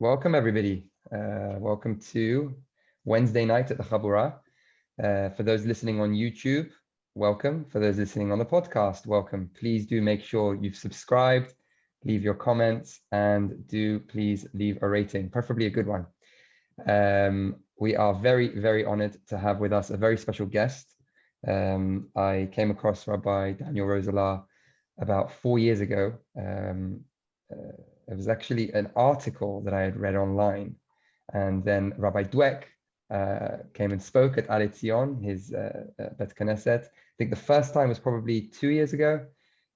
Welcome, everybody. Welcome to Wednesday night at the Chabura. For those listening on YouTube, welcome. For those listening on the podcast, welcome. Please do make sure you've subscribed, leave your comments, and do please leave a rating, preferably a good one. We are very, very honored to have with us a very special guest. I came across Rabbi Daniel Roselaar about 4 years ago. It was actually an article that I had read online, and then Rabbi Dweck came and spoke at Ale Zion, his Bet Knesset. I think the first time was probably 2 years ago,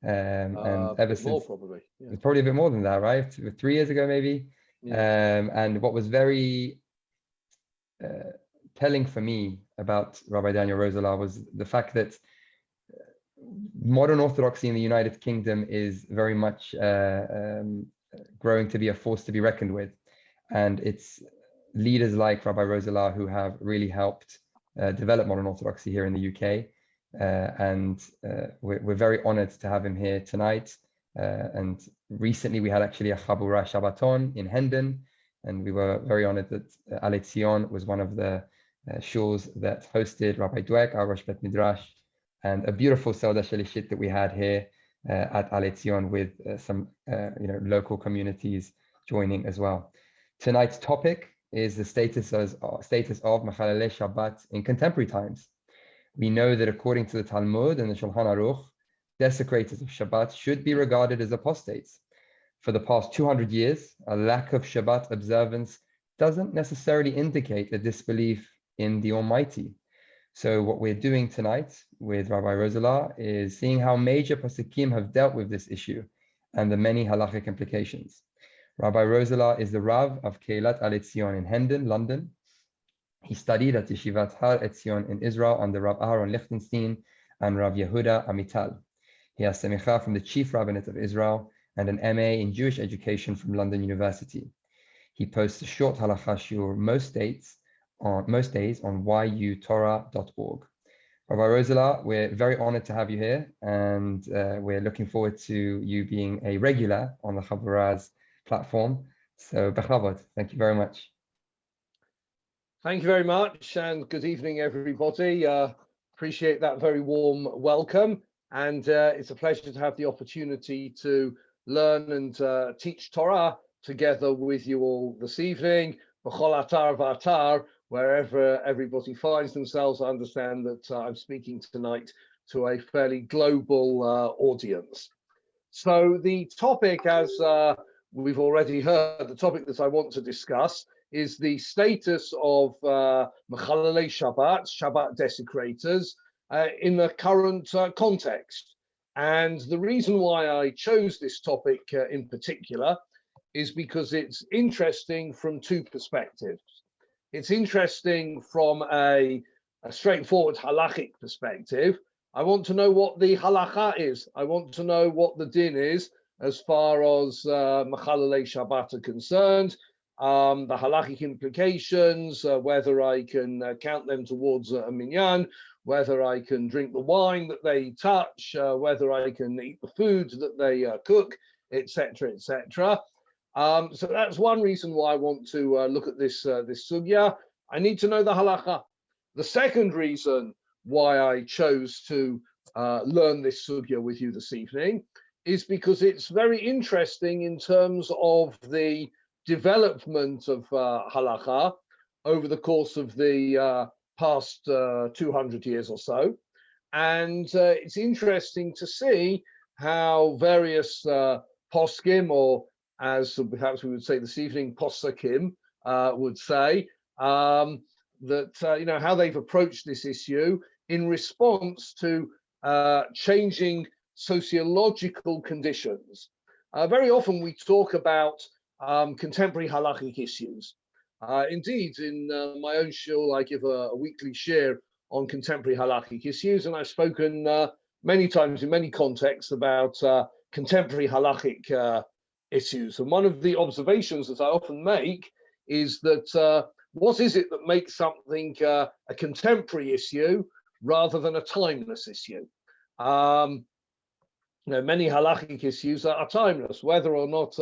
and ever since, probably. Yeah. it's probably a bit more than that, right? 3 years ago, maybe. Yeah. And what was very telling for me about Rabbi Daniel Roselaar was the fact that modern Orthodoxy in the United Kingdom is very much growing to be a force to be reckoned with. And it's leaders like Rabbi Roselaar who have really helped develop modern Orthodoxy here in the UK. We're very honored to have him here tonight. And recently we had actually a Chabura Shabbaton in Hendon, and we were very honored that Ale Zion was one of the shuls that hosted Rabbi Dweck, our Rosh Bet Midrash, and a beautiful Seudah Shalishit that we had here at Ale Zion with some local communities joining as well. Tonight's topic is the status of Mechalalei Shabbat in contemporary times. We know that according to the Talmud and the Shulchan Aruch, desecrators of Shabbat should be regarded as apostates. For the past 200 years, a lack of Shabbat observance doesn't necessarily indicate a disbelief in the Almighty. So what we're doing tonight with Rabbi Roselaar is seeing how major Pasukim have dealt with this issue and the many halachic implications. Rabbi Roselaar is the Rav of Keilat Ale Zion in Hendon, London. He studied at Yeshivat Har Etzion in Israel under Rav Aaron Lichtenstein and Rav Yehuda Amital. He has Semicha from the Chief Rabbinate of Israel and an MA in Jewish education from London University. He posts a short halacha shiur most days on yutorah.org. Rabbi Roselaar, we're very honored to have you here, and we're looking forward to you being a regular on the Chabura's platform. So, bechavod, thank you very much. Thank you very much, and good evening, everybody. Appreciate that very warm welcome, and it's a pleasure to have the opportunity to learn and teach Torah together with you all this evening. B'chol atar v'atar, wherever everybody finds themselves. I understand that I'm speaking tonight to a fairly global audience. So the topic, as we've already heard, the topic that I want to discuss is the status of Mechalalei Shabbat, Shabbat desecrators, in the current context. And the reason why I chose this topic in particular is because it's interesting from two perspectives. It's interesting from a straightforward halachic perspective. I want to know what the halacha is. I want to know what the din is as far as Mechalalei Shabbat are concerned, the halachic implications, whether I can count them towards a minyan, whether I can drink the wine that they touch, whether I can eat the food that they cook, etc., etc. So that's one reason why I want to look at this sugya. I need to know the halacha. The second reason why I chose to learn this sugya with you this evening is because it's very interesting in terms of the development of halacha over the course of the past 200 years or so. And it's interesting to see how various poskim, or as perhaps we would say this evening, posakim would say, that how they've approached this issue in response to changing sociological conditions. Very often we talk about contemporary halachic issues. Indeed, in my own shul, I give a weekly share on contemporary halachic issues, and I've spoken many times in many contexts about contemporary halachic issues. And one of the observations that I often make is that what is it that makes something a contemporary issue rather than a timeless issue? Many halachic issues are timeless, whether or not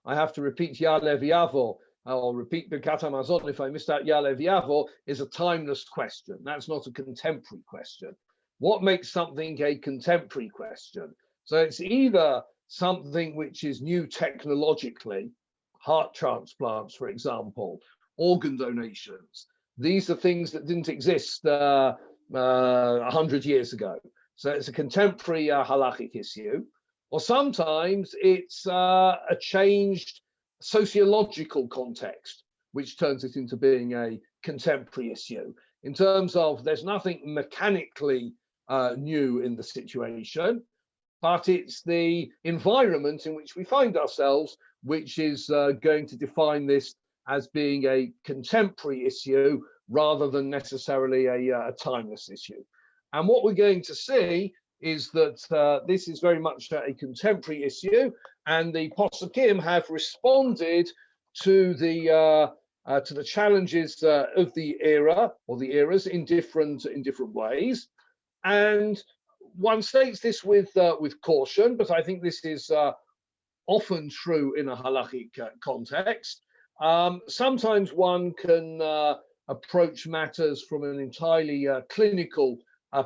I have to repeat Ya'aleh V'Yavo I'll repeat Birkat Hamazon if I missed out Ya'aleh V'Yavo, is a timeless question. That's not a contemporary question. What makes something a contemporary question? So it's either something which is new technologically, heart transplants, for example, organ donations. These are things that didn't exist 100 years ago. So it's a contemporary halachic issue. Or sometimes it's a changed sociological context, which turns it into being a contemporary issue. In terms of, there's nothing mechanically new in the situation, but it's the environment in which we find ourselves, which is going to define this as being a contemporary issue rather than necessarily a timeless issue. And what we're going to see is that this is very much a contemporary issue, and the Possukim have responded to the challenges of the era or the eras in different ways. And one states this with caution, but I think this is often true in a halachic context. Sometimes one can approach matters from an entirely clinical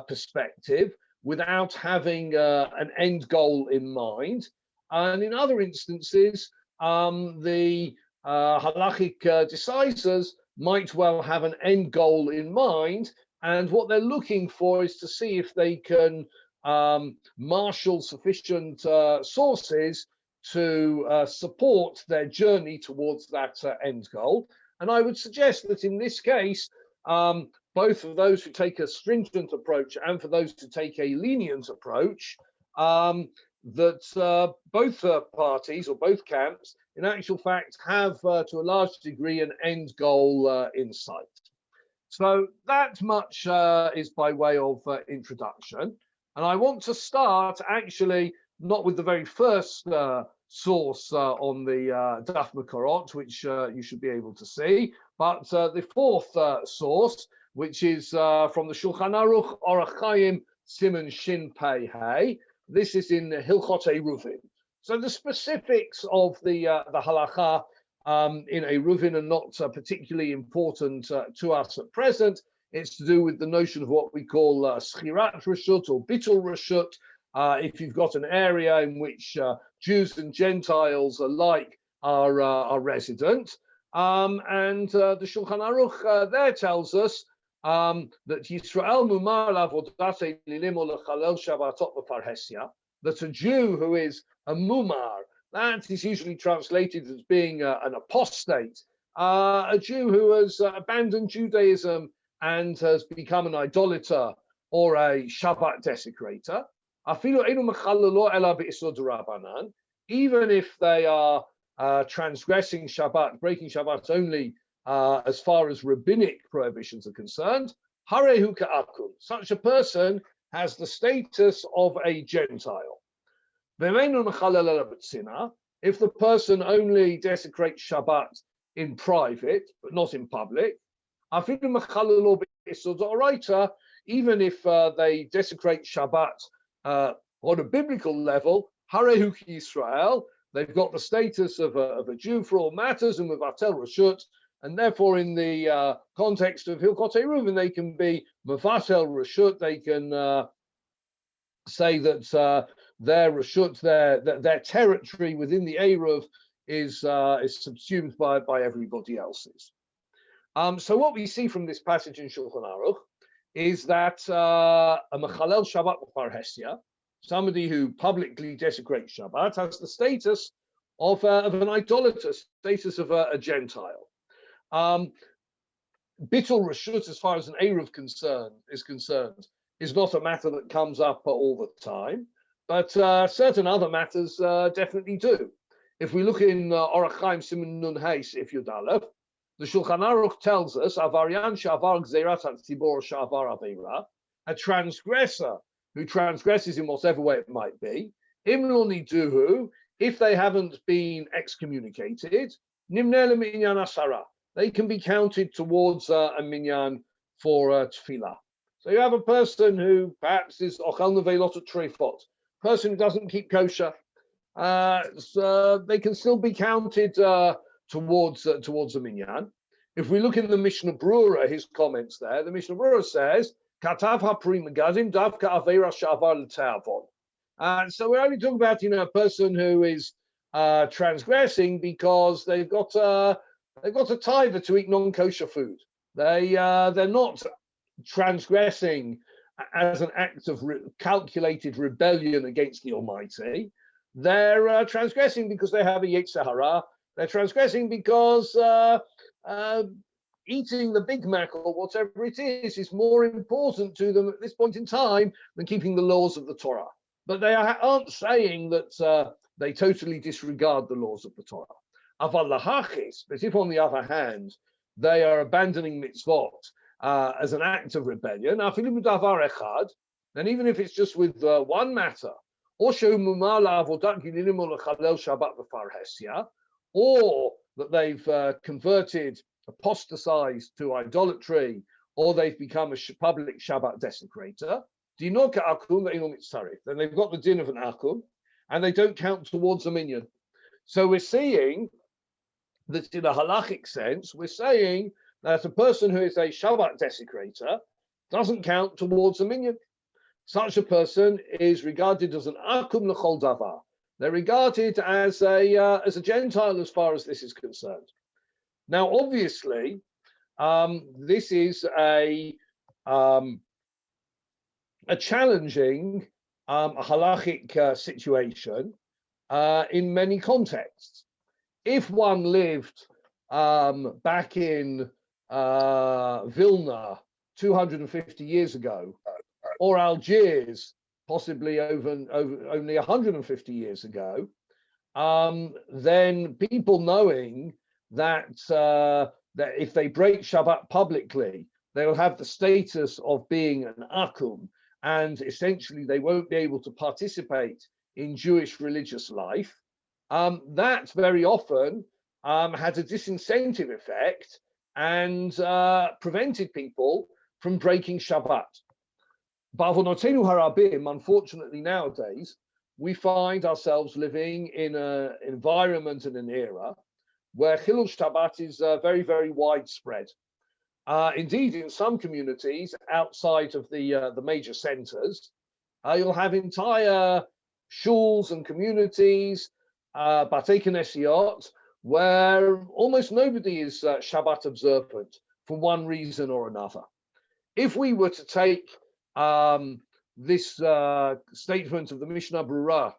perspective without having an end goal in mind. And in other instances, the halachic decisors might well have an end goal in mind, and what they're looking for is to see if they can marshal sufficient sources to support their journey towards that end goal. And I would suggest that in this case, both for those who take a stringent approach and for those who take a lenient approach, that both parties or both camps, in actual fact, have to a large degree an end goal in sight. So that much is by way of introduction. And I want to start actually not with the very first source on the Daf Makorot, which you should be able to see, but the fourth source, which is from the Shulchan Aruch Orach Chaim Siman Shin Pei Hey. This is in Hilchot Eruvin. So the specifics of the halacha in Eruvin are not particularly important to us at present. It's to do with the notion of what we call Schirat Rashut or Bittul Rashut. If you've got an area in which Jews and Gentiles alike are resident, and the Shulchan Aruch there tells us that Yisrael mumar lavodate lilim or lechalel Shabbatot b'parhesia, that a Jew who is a mumar, that is usually translated as being an apostate, a Jew who has abandoned Judaism and has become an idolater or a Shabbat desecrator, even if they are transgressing Shabbat, breaking Shabbat only as far as rabbinic prohibitions are concerned, harehu ka'akum, such a person has the status of a Gentile. If the person only desecrates Shabbat in private, but not in public, even if they desecrate Shabbat on a biblical level, harehu Yisrael, they've got the status of a Jew for all matters, and with Vatel Rashut, and therefore in the context of Hilchot Eruvin, they can be Vatel Rashut, they can say that their Rashut, their territory within the Eruv is subsumed by everybody else's. So what we see from this passage in Shulchan Aruch is that a Mechalel Shabbat Parhesia, somebody who publicly desecrates Shabbat, has the status of an idolater, status of a Gentile. Bittul Rashut, as far as an Eruv is concerned, is not a matter that comes up all the time, but certain other matters definitely do. If we look in Orach Chaim Siman Nun Heis, if Yud Aleph, the Shulchan Aruch tells us, Avarian Shavar Gzeirat HaTzibor Shavar Aveira, a transgressor who transgresses in whatever way it might be, Im lo niduhu, if they haven't been excommunicated, Nimnele Minyan Asara, they can be counted towards a minyan for tefillah. So you have a person who perhaps is ochel nevelot treifot, person who doesn't keep kosher, so they can still be counted towards the minyan. If we look in the Mishnah Brura, his comments there, the Mishnah Brura says, "Katav ha'pri megadim davka aveira shavar l'te'avon." So we're only talking about a person who is transgressing because they've got a tithe to eat non-kosher food. They're not transgressing as an act of calculated rebellion against the Almighty. They're transgressing because they have a yetzer hara. They're transgressing because eating the Big Mac or whatever it is more important to them at this point in time than keeping the laws of the Torah. But they aren't saying that they totally disregard the laws of the Torah. Aval lahachis, but if on the other hand, they are abandoning mitzvot as an act of rebellion, then even if it's just with one matter, or that they've converted, apostatized to idolatry, or they've become a public Shabbat desecrator, then they've got the din of an akum, and they don't count towards a minyan. So we're seeing that in a halachic sense, we're saying that a person who is a Shabbat desecrator doesn't count towards a minyan. Such a person is regarded as an akum l'chol davar. They're regarded as a Gentile as far as this is concerned. Now, obviously, this is a challenging halachic situation in many contexts. If one lived back in Vilna 250 years ago, or Algiers possibly over only 150 years ago, then people knowing that that if they break Shabbat publicly, they will have the status of being an akum, and essentially they won't be able to participate in Jewish religious life. That very often had a disincentive effect and prevented people from breaking Shabbat. Ba'avonotenu harabim, unfortunately nowadays, we find ourselves living in an environment and an era where Chilul Shabbat is very, very widespread. Indeed, in some communities outside of the major centers, you'll have entire shuls and communities, Batei Knesiot, where almost nobody is Shabbat observant for one reason or another. If we were to take this statement of the Mishnah Brura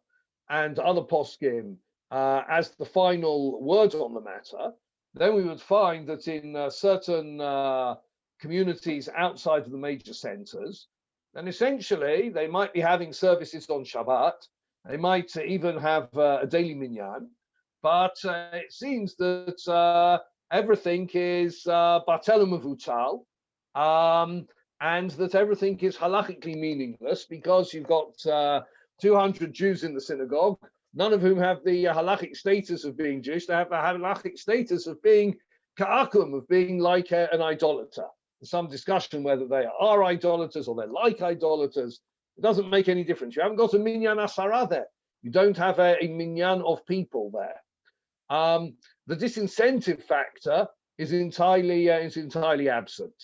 and other poskim as the final word on the matter, then we would find that in certain communities outside of the major centers, then essentially they might be having services on Shabbat, they might even have a daily minyan, but it seems that everything is batel u'mevutal, and that everything is halachically meaningless because you've got 200 Jews in the synagogue, none of whom have the halachic status of being Jewish. They have the halachic status of being ka'akum, of being like an idolater. There's some discussion whether they are idolaters or they're like idolaters. It doesn't make any difference. You haven't got a minyan asara there. You don't have a minyan of people there. The disincentive factor is entirely absent.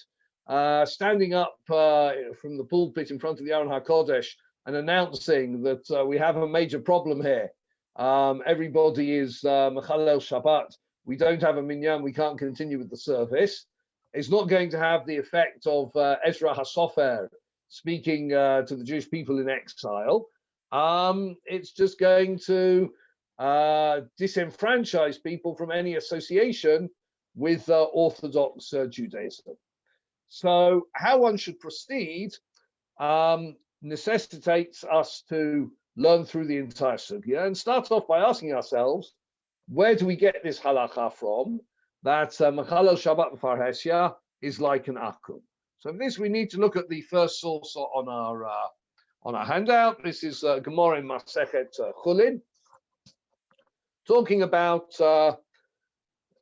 Standing up from the pulpit in front of the Aron HaKodesh and announcing that we have a major problem here. Everybody is Mechalel Shabbat. We don't have a minyan. We can't continue with the service. It's not going to have the effect of Ezra HaSofer speaking to the Jewish people in exile. It's just going to disenfranchise people from any association with Orthodox Judaism. So how one should proceed necessitates us to learn through the entire sugya and start off by asking ourselves, where do we get this halakha from, that Mechalel Shabbat V'Farhesya is like an akum? So for this, we need to look at the first source on our handout. This is Gemara in Masechet Chulin, talking about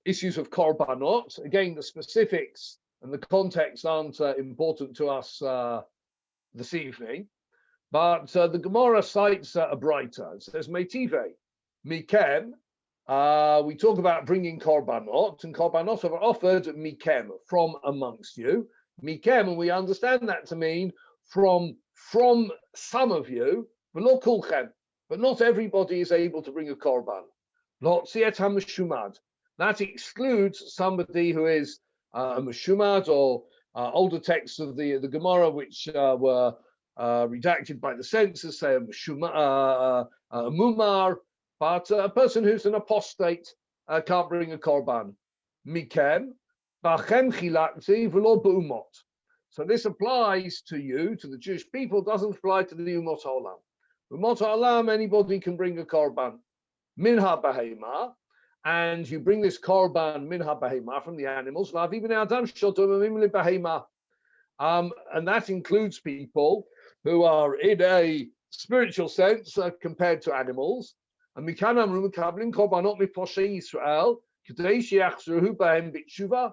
issues of korbanot. Again, the specifics and the context aren't important to us this evening, but the Gemara cites a braita. It says, Meitive, Mikem, we talk about bringing korbanot, and korbanot are offered mikem, from amongst you. Mikem, and we understand that to mean from some of you, v'lo kulchem, but not everybody is able to bring a korban. Lotziet hameshumad. That excludes somebody who is a meshumad, or older texts of the Gemara, which were redacted by the censors, say a mumar, but a person who's an apostate can't bring a korban. Mikem, bachem chilakti v'lo be'umot. So this applies to you, to the Jewish people, doesn't apply to the umot ha'olam. Umot ha'olam, anybody can bring a korban. Minha behema, and you bring this korban minha behema from the animals. And that includes people who are in a spiritual sense compared to animals. And mikanam rumukablim korbanot miposhe Yisrael k'dei she'achzeru b'hem b'tshuva.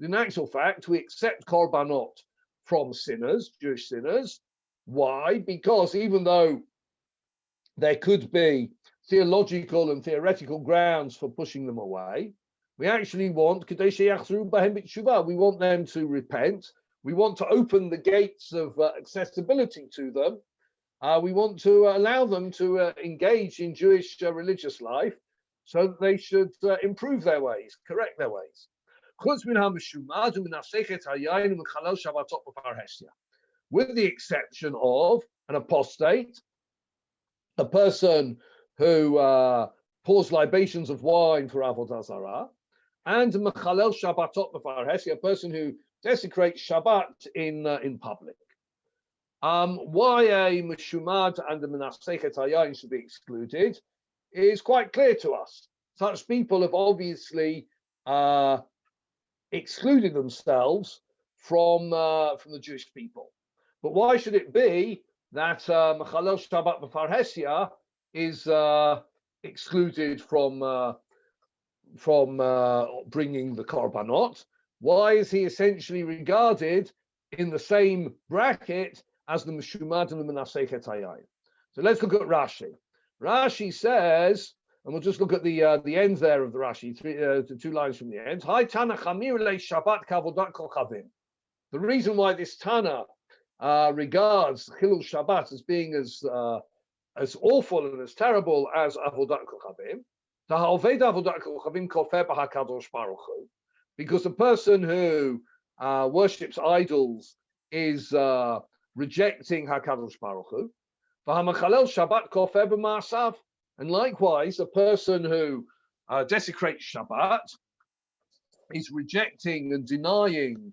In actual fact, we accept korbanot from sinners, Jewish sinners. Why? Because even though there could be theological and theoretical grounds for pushing them away, we actually want k'dei she'achzeru b'hem b'tshuva. We want them to repent. We want to open the gates of accessibility to them. We want to allow them to engage in Jewish religious life, so that they should improve their ways, correct their ways. With the exception of an apostate, a person who pours libations of wine for avodah zarah, and mechalel Shabbatot b'far hesia, a person who desecrates Shabbat in public. Why a Meshumad and a Menasechet Hayayin should be excluded is quite clear to us. Such people have obviously excluded themselves from the Jewish people. But why should it be that Mechalel Shabbat b'far hesia is excluded from bringing the korbanot? Why is he essentially regarded in the same bracket as the Meshumad and the Menasechet Hayayin? So let's look at Rashi. Rashi says, and we'll just look at the end there of the Rashi, two lines from the end. Hi Tana Chamir le Shabbat kavodat kol chavim. The reason why this Tana regards Chilul Shabbat as being as awful and as terrible as avodat kol chavim, ta'haved avodat kol chavim kofer b'hakadosh baruch hu, because a person who worships idols is rejecting HaKadosh Baruch Hu. V'hamachalel Shabbat kofer b'ma'asav. And likewise, a person who desecrates Shabbat is rejecting and denying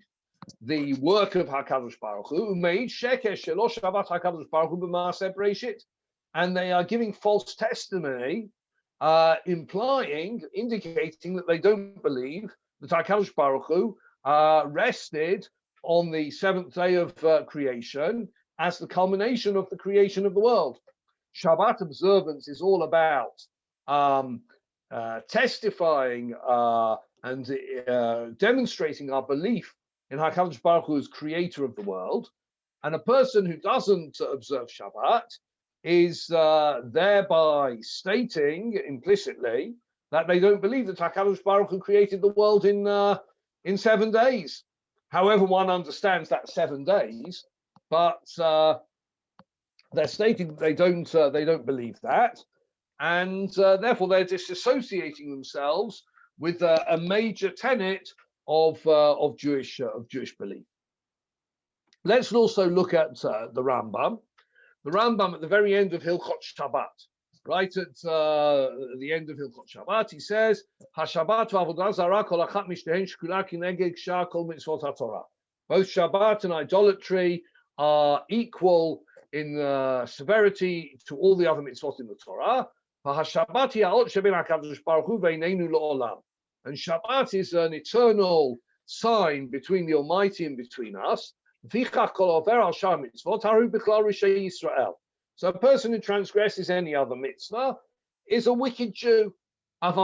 the work of HaKadosh Baruch Hu. Umeid sheker shelo Shabbat HaKadosh Baruch Hu b'ma'aseh Bereshit. And they are giving false testimony, indicating that they don't believe that HaKadosh Baruch Hu rested on the seventh day of creation as the culmination of the creation of the world. Shabbat observance is all about testifying and demonstrating our belief in HaKadosh Baruch Hu as creator of the world. And a person who doesn't observe Shabbat is thereby stating implicitly that they don't believe that HaKadosh Baruch Hu created the world in 7 days. However, one understands that 7 days, but they're stating that they don't believe that, and therefore they're disassociating themselves with a major tenet of Jewish belief. Let's also look at the Rambam. The Rambam at the very end of Hilchot Shabbat. Right at the end of Hilchot Shabbat, he says, "HaShabbat v'avodah zarah kol achat mishtehen shkula kineged shar kol mitzvot haTorah." Both Shabbat and idolatry are equal in severity to all the other mitzvot in the Torah. HaShabbat ha'ot sheben HaKadosh Baruch Hu v'eineinu la'olam. And Shabbat is an eternal sign between the Almighty and between us. V'chichach kol over al shar mitzvot haru b'klal rishei Yisrael. So a person who transgresses any other mitzvah is a wicked Jew. But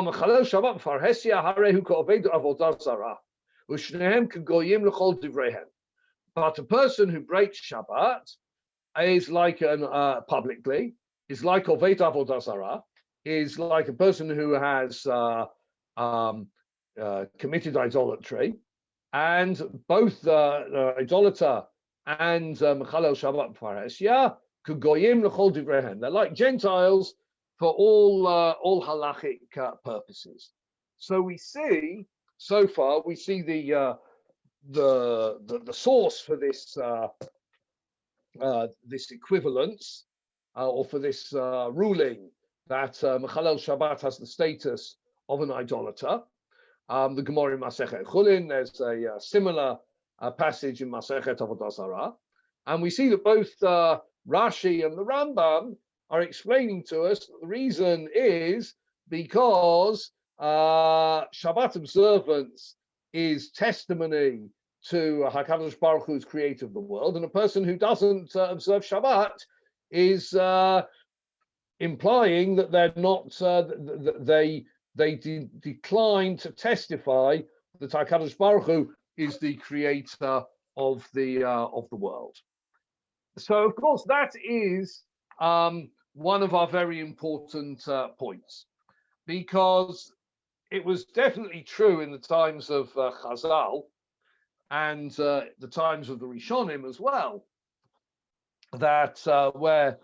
a person who breaks Shabbat is like publicly is like Oved Avodah Zarah, is like a person who has committed idolatry, and both idolater and Mechalel Shabbat Paresya Kugoyim L'chol Divrehen. They're like Gentiles for all halachic purposes. So we see so far the source for this this equivalence or for this ruling that Mechalel Shabbat has the status of an idolater. The Gemara in Masechet Chulin, there's a similar passage in Masechet Avodah Zarah, and we see that both Rashi and the Rambam are explaining to us that the reason is because Shabbat observance is testimony to HaKadosh Baruch Hu's creator of the world, and a person who doesn't observe Shabbat is implying that they're not they decline to testify that HaKadosh Baruch Hu is the creator of the world. So, of course, that is one of our very important points, because it was definitely true in the times of Chazal and the times of the Rishonim as well, that where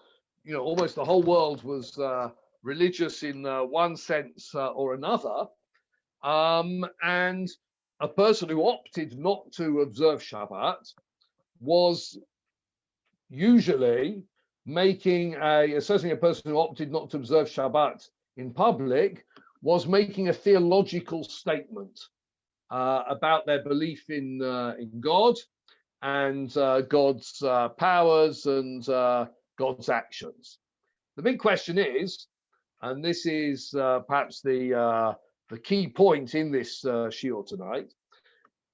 almost the whole world was religious in one sense or another, and a person who opted not to observe Shabbat was usually certainly a person who opted not to observe Shabbat in public was making a theological statement about their belief in God and God's powers and God's actions. The big question is, and this is perhaps the key point in this shiur tonight,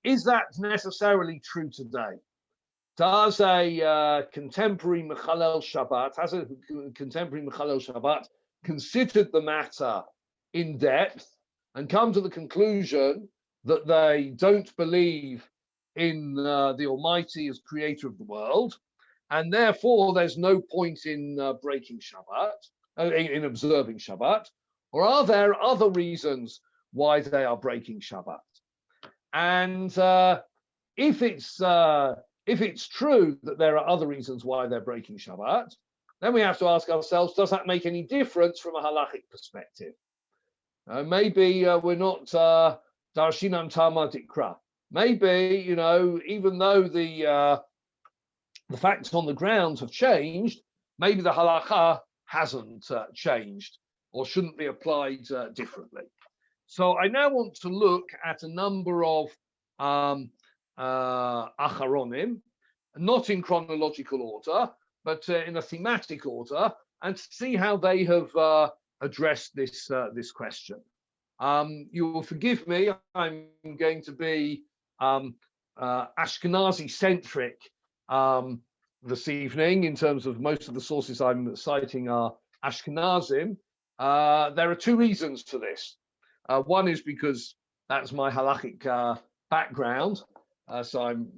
is that necessarily true today? Does a contemporary Mechalel Shabbat considered the matter in depth and come to the conclusion that they don't believe in the Almighty as creator of the world, and therefore there's no point in breaking Shabbat, in observing Shabbat? Or are there other reasons why they are breaking Shabbat? And if it's true that there are other reasons why they're breaking Shabbat, then we have to ask ourselves, does that make any difference from a halachic perspective? Maybe we're not Darshinam Tama Dikra. Maybe, even though the facts on the ground have changed, maybe the halacha hasn't changed or shouldn't be applied differently. So I now want to look at a number of acharonim, not in chronological order, but in a thematic order, and see how they have addressed this question. You will forgive me, I'm going to be Ashkenazi-centric this evening in terms of most of the sources I'm citing are Ashkenazim. There are two reasons for this. One is because that's my halachic background, so I'm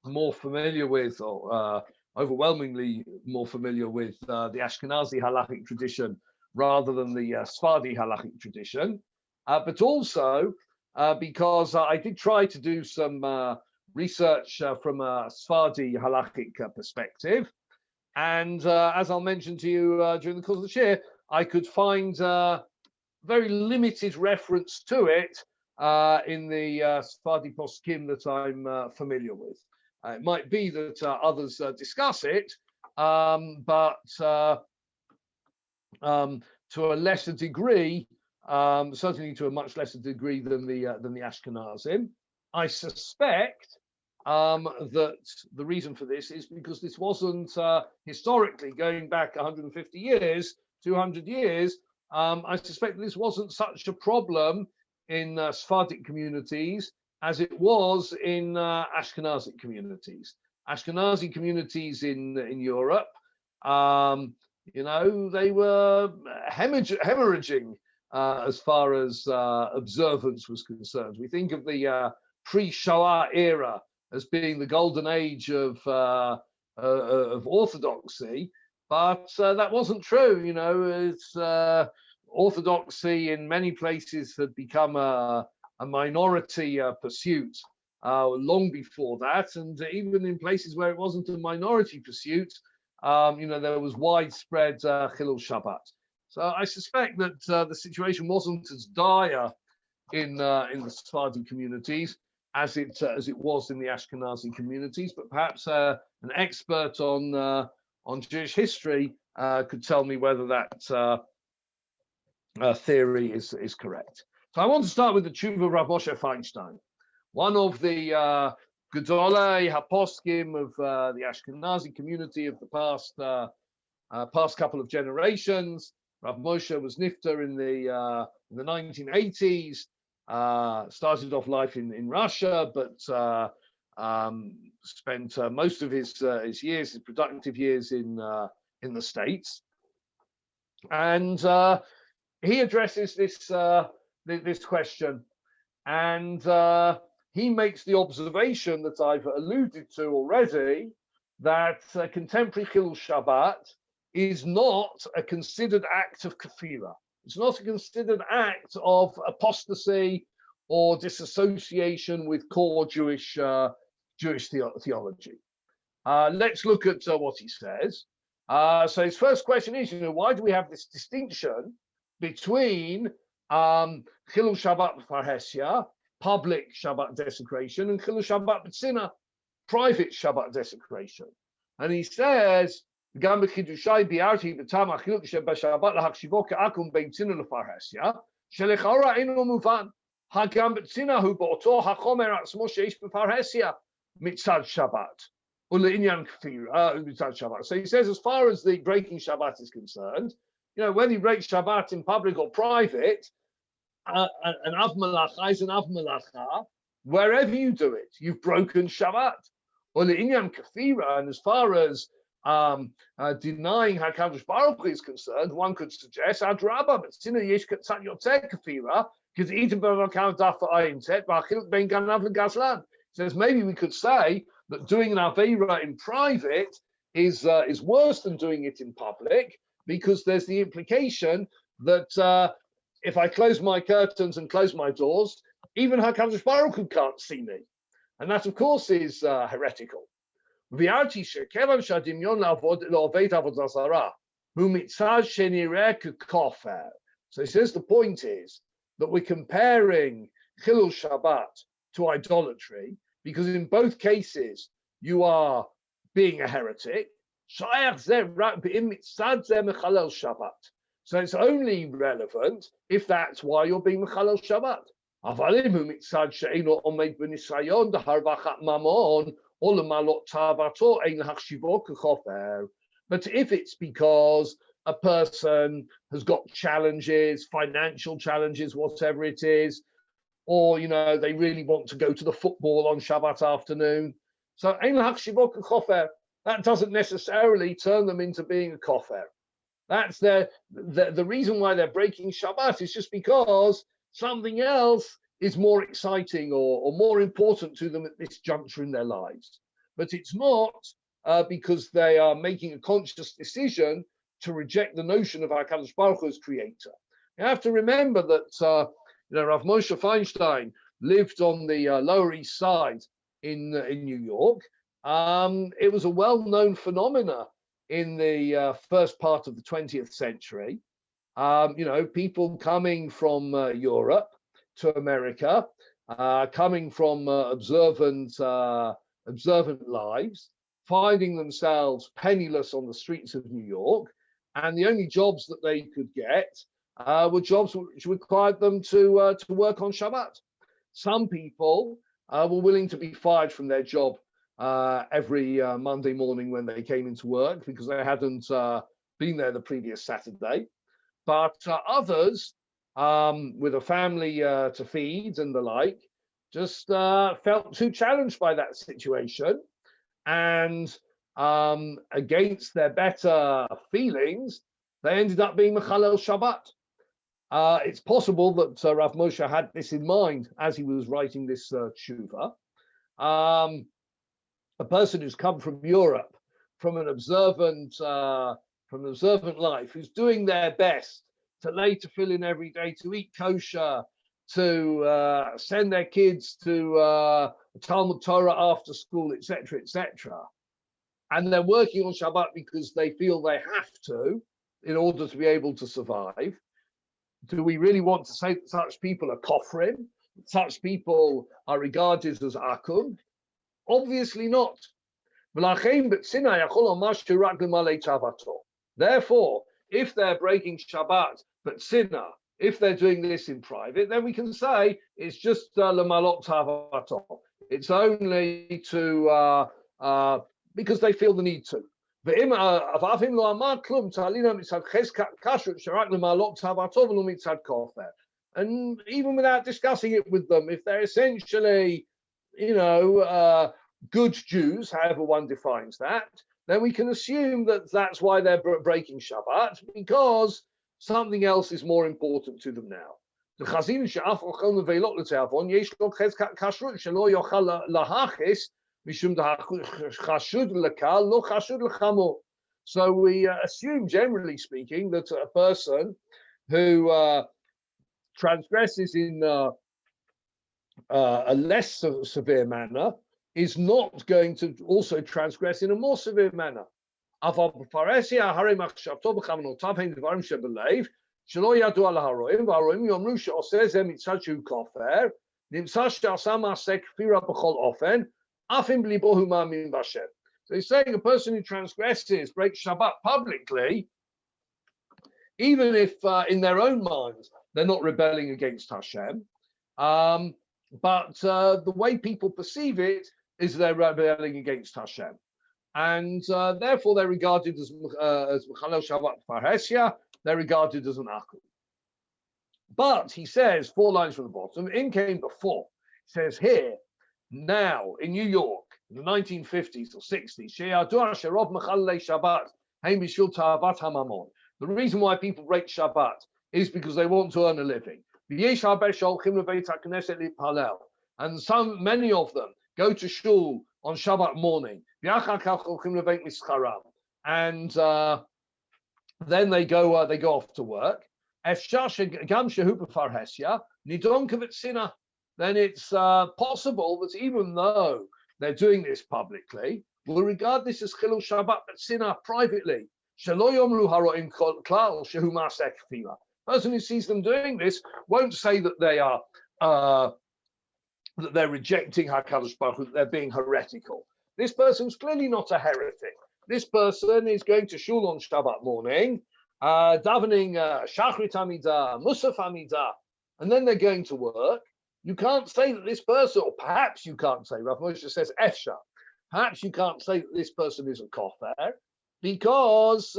more familiar with, or overwhelmingly more familiar with the Ashkenazi halachic tradition rather than the Sephardi halachic tradition, but also because I did try to do some research from a Sephardi halachic perspective, and as I'll mention to you during the course of the shiur, I could find very limited reference to it in the Sephardi poskim that I'm familiar with. It might be that others discuss it, but to a lesser degree, certainly to a much lesser degree than the Ashkenazim. I suspect that the reason for this is because this wasn't historically, going back 150 years, 200 years, I suspect this wasn't such a problem in Sephardic communities as it was in Ashkenazic communities. Ashkenazi communities in Europe, they were hemorrhaging as far as observance was concerned. We think of the pre-Shoah era as being the golden age of orthodoxy, but that wasn't true. It's Orthodoxy in many places had become a minority pursuit long before that, and even in places where it wasn't a minority pursuit, there was widespread Chilul Shabbat. So I suspect that the situation wasn't as dire in the Sephardi communities as it was in the Ashkenazi communities, but perhaps an expert on Jewish history could tell me whether that theory is correct. So I want to start with the Tshuva of Rav Moshe Feinstein, one of the Gedolei Haposkim of the Ashkenazi community of the past couple of generations. Rav Moshe was nifter in the 1980s. Started off life in Russia, but spent most of his years, his productive years, in the States. And he addresses this question, and he makes the observation that I've alluded to already, that contemporary Chilul Shabbat is not a considered act of kafira. It's not a considered act of apostasy or disassociation with core Jewish theology. Let's look at what he says. So his first question is, why do we have this distinction between Chilul Shabbat B'Farhesia, public Shabbat desecration, and Chilul Shabbat B'Tzina, private Shabbat desecration? And he says, גם בחידושי ביארתי בטעם החילוק שבשבת להחשיבו כעקום בין צינה לפרהסיה, שלכאורה אינו מובן. הגם בצינה הוא באותו החומר עצמו שיש בפרהסיה מצד שבת, ולעניין כפיר, מצד שבת. So he says, as far as the breaking Shabbat is concerned, whether you break Shabbat in public or private, an av malacha is an av malacha, wherever you do it, you've broken Shabbat. Ula'inyan kafira, and as far as denying HaKadosh Baruch Hu is concerned, one could suggest Adrabah, but Sinna Yesh Katzat Yotzeh Kafira, because Eaton Barakal Dafa Ayin Tet, Bachil Ben Ganav and Gazlan. Says maybe we could say that doing an Aveira in private is worse than doing it in public, because there's the implication that if I close my curtains and close my doors, even HaKadosh Baruch Hu can't see me. And that, of course, is heretical. So he says the point is that we're comparing Chilul Shabbat to idolatry, because in both cases you are being a heretic. So it's only relevant if that's why you're being Mechalel Shabbat. But if it's because a person has got challenges, financial challenges, whatever it is, or they really want to go to the football on Shabbat afternoon, so that doesn't necessarily turn them into being a kofar. That's the reason why they're breaking Shabbat is just because something else is more exciting or more important to them at this juncture in their lives. But it's not because they are making a conscious decision to reject the notion of HaKadosh Baruch Hu as creator. You have to remember that Rav Moshe Feinstein lived on the Lower East Side in New York. It was a well-known phenomena in the first part of the 20th century. People coming from Europe to America, coming from observant lives, finding themselves penniless on the streets of New York, and the only jobs that they could get were jobs which required them to work on Shabbat. Some people were willing to be fired from their job every Monday morning when they came into work because they hadn't been there the previous Saturday. But others, with a family to feed and the like, just felt too challenged by that situation, and against their better feelings, they ended up being Mechalel Shabbat. It's possible that Rav Moshe had this in mind as he was writing this tshuva. A person who's come from Europe, from an observant life, who's doing their best to lay tefillin every day, to eat kosher, to send their kids to Talmud Torah after school, etc., etc. And they're working on Shabbat because they feel they have to in order to be able to survive. Do we really want to say that such people are kofrim? Such people are regarded as akum? Obviously not. Therefore, if they're breaking Shabbat, but sinner, if they're doing this in private, then we can say it's just lemalot tavato. It's only to because they feel the need to. And even without discussing it with them, if they're essentially, good Jews, however one defines that, then we can assume that that's why they're breaking Shabbat, because something else is more important to them now. The Chazin she'af ochel neveilot l'teavon yesh lo chezkat kashrut shelo yochal lahachis mishum chashud lekal lo chashud lechamor. So we assume, generally speaking, that a person who transgresses in a less severe manner is not going to also transgress in a more severe manner. שלא ידוע להרועים, והרועים יאמרו שעושה זה מצד שהוא כופר, נמצא שעשה מעשה כפירה בכל אופן, אף אם ליבו הוא מאמין בהשם. So he's saying a person who transgresses, breaks Shabbat publicly, even if in their own minds they're not rebelling against Hashem, but the way people perceive it is they're rebelling against Hashem. And therefore they're regarded as Mechalel Shabbat Parhesia, they're regarded as an akum. But he says, 4 lines from the bottom, in came before. He says here, now in New York, in the 1950s or 60s, the reason why people break Shabbat is because they want to earn a living. And many of them go to shul on Shabbat morning. And then they go off to work. Then it's possible that even though they're doing this publicly, we'll regard this as chilul Shabbat b'tzina privately. Person who sees them doing this won't say that they are that they're rejecting HaKadosh Baruch Hu, that they're being heretical. This person's clearly not a heretic. This person is going to shul on Shabbat morning, davening Shachrit Amidah, Musaf Amidah, and then they're going to work. You can't say that this person, or perhaps you can't say, Rav Moshe says Efsha, perhaps you can't say that this person is a kofar, because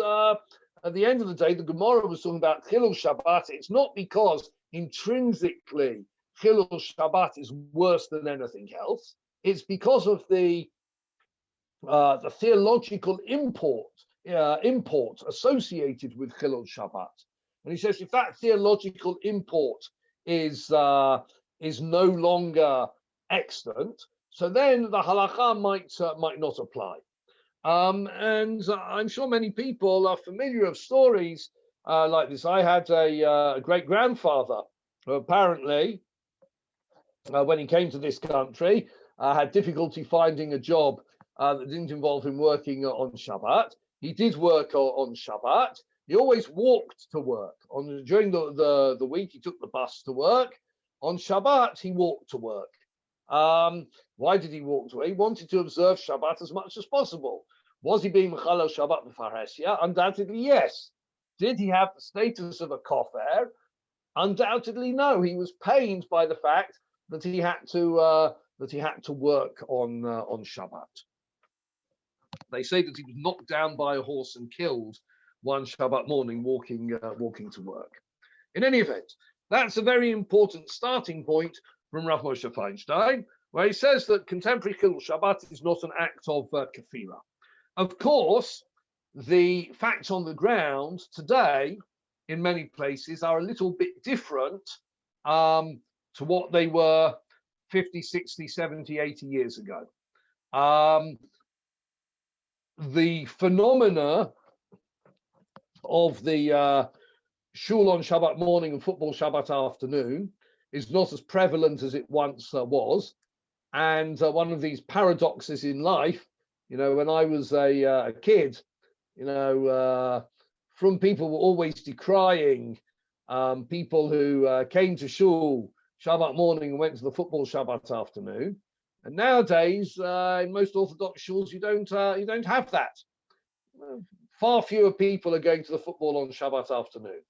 at the end of the day, the Gemara was talking about Chilul Shabbat. It's not because intrinsically Chilul Shabbat is worse than anything else. It's because of the theological import associated with Chilul Shabbat. And he says if that theological import is no longer extant, so then the halakha might not apply. And I'm sure many people are familiar of stories like this. I had a great-grandfather who apparently, when he came to this country, had difficulty finding a job that didn't involve him working on Shabbat. He did work on Shabbat. He always walked to work. During the week, he took the bus to work. On Shabbat, he walked to work. Why did he walk to work? He wanted to observe Shabbat as much as possible. Was he being Mechalel Shabbat b'Farhesia? Undoubtedly, yes. Did he have the status of a kofar? Undoubtedly, no. He was pained by the fact that he had to work on Shabbat. They say that he was knocked down by a horse and killed one Shabbat morning walking to work. In any event, that's a very important starting point from Rav Moshe Feinstein, where he says that contemporary Chilul Shabbat is not an act of kafira. Of course, the facts on the ground today in many places are a little bit different to what they were 50, 60, 70, 80 years ago. The phenomena of the shul on Shabbat morning and football Shabbat afternoon is not as prevalent as it once was. And one of these paradoxes in life, when I was a kid, from people were always decrying people who came to shul Shabbat morning and went to the football Shabbat afternoon. And nowadays, in most Orthodox shuls, you don't have that. Far fewer people are going to the football on Shabbat afternoon.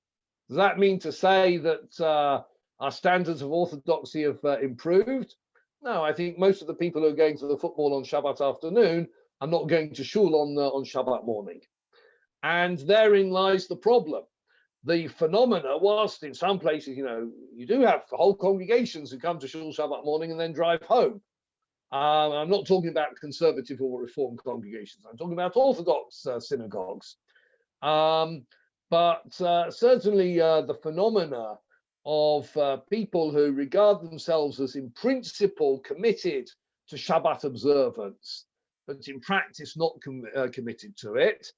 Does that mean to say that our standards of orthodoxy have improved? No, I think most of the people who are going to the football on Shabbat afternoon are not going to shul on Shabbat morning. And therein lies the problem. The phenomena, whilst in some places, you do have whole congregations who come to shul Shabbat morning and then drive home. I'm not talking about conservative or reform congregations. I'm talking about Orthodox synagogues. But certainly the phenomena of people who regard themselves as in principle committed to Shabbat observance, but in practice not committed to it,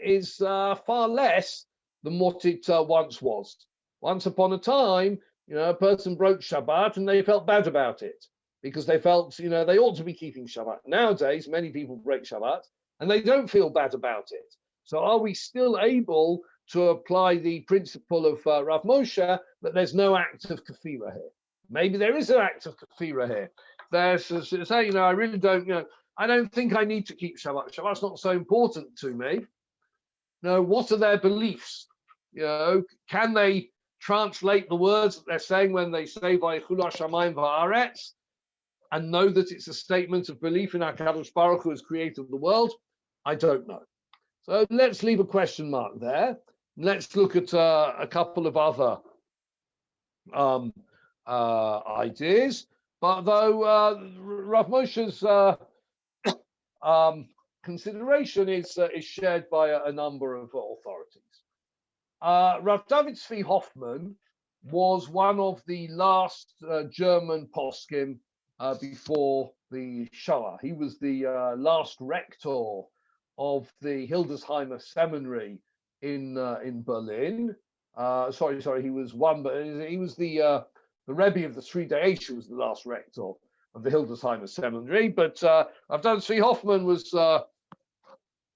is far less than what it once was. Once upon a time, a person broke Shabbat and they felt bad about it because they felt, they ought to be keeping Shabbat. Nowadays, many people break Shabbat and they don't feel bad about it. So are we still able to apply the principle of Rav Moshe that there's no act of kafira here? Maybe there is an act of kafira here. There's say, I really don't, I don't think I need to keep Shabbat. Shabbat's not so important to me. No, what are their beliefs? Can they translate the words that they're saying when they say Vayichulu Hashamayim va'aretz and know that it's a statement of belief in HaKadosh Baruch Hu as creator of the world? I don't know. So let's leave a question mark there. Let's look at a couple of other ideas. But though Rav Moshe's consideration is shared by a number of authorities. Rav David Tzvi Hoffman was one of the last German poskim before the Shoah. He was the last rector of the Hildesheimer Seminary in Berlin. He was one, but he was the Rabbi of the Sridei Eshu was the last rector of the Hildesheimer Seminary. But Rav David Tzvi Hoffman was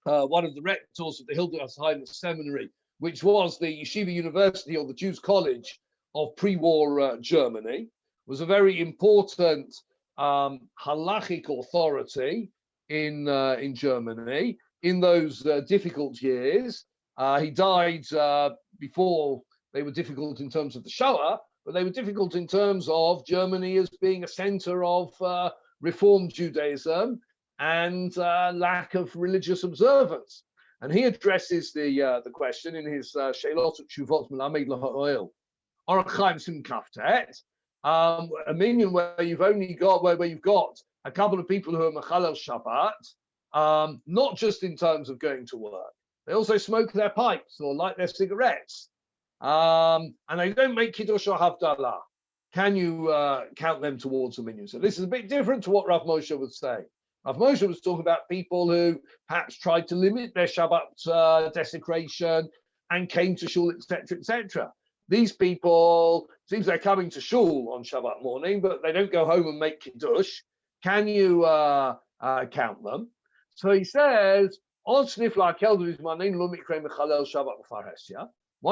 one of the rectors of the Hildesheimer Seminary, which was the Yeshiva University or the Jews College of pre-war Germany. Was a very important halachic authority in Germany in those difficult years. He died before they were difficult in terms of the Shoah, but they were difficult in terms of Germany as being a center of Reformed Judaism and lack of religious observance. And he addresses the question in his Sheilot Tshuvot Melamed L'Ha'oel, Orach Chaim Sim Kaftet, a minion where you've got a couple of people who are Mechalel Shabbat, not just in terms of going to work. They also smoke their pipes or light their cigarettes. And they don't make Kiddush or Havdalah. Can you count them towards the minion? So this is a bit different to what Rav Moshe would say. Rav Moshe was talking about people who perhaps tried to limit their Shabbat desecration and came to shul, etc., etc. These people, seems they're coming to shul on Shabbat morning, but they don't go home and make Kiddush. Can you count them? So he says, one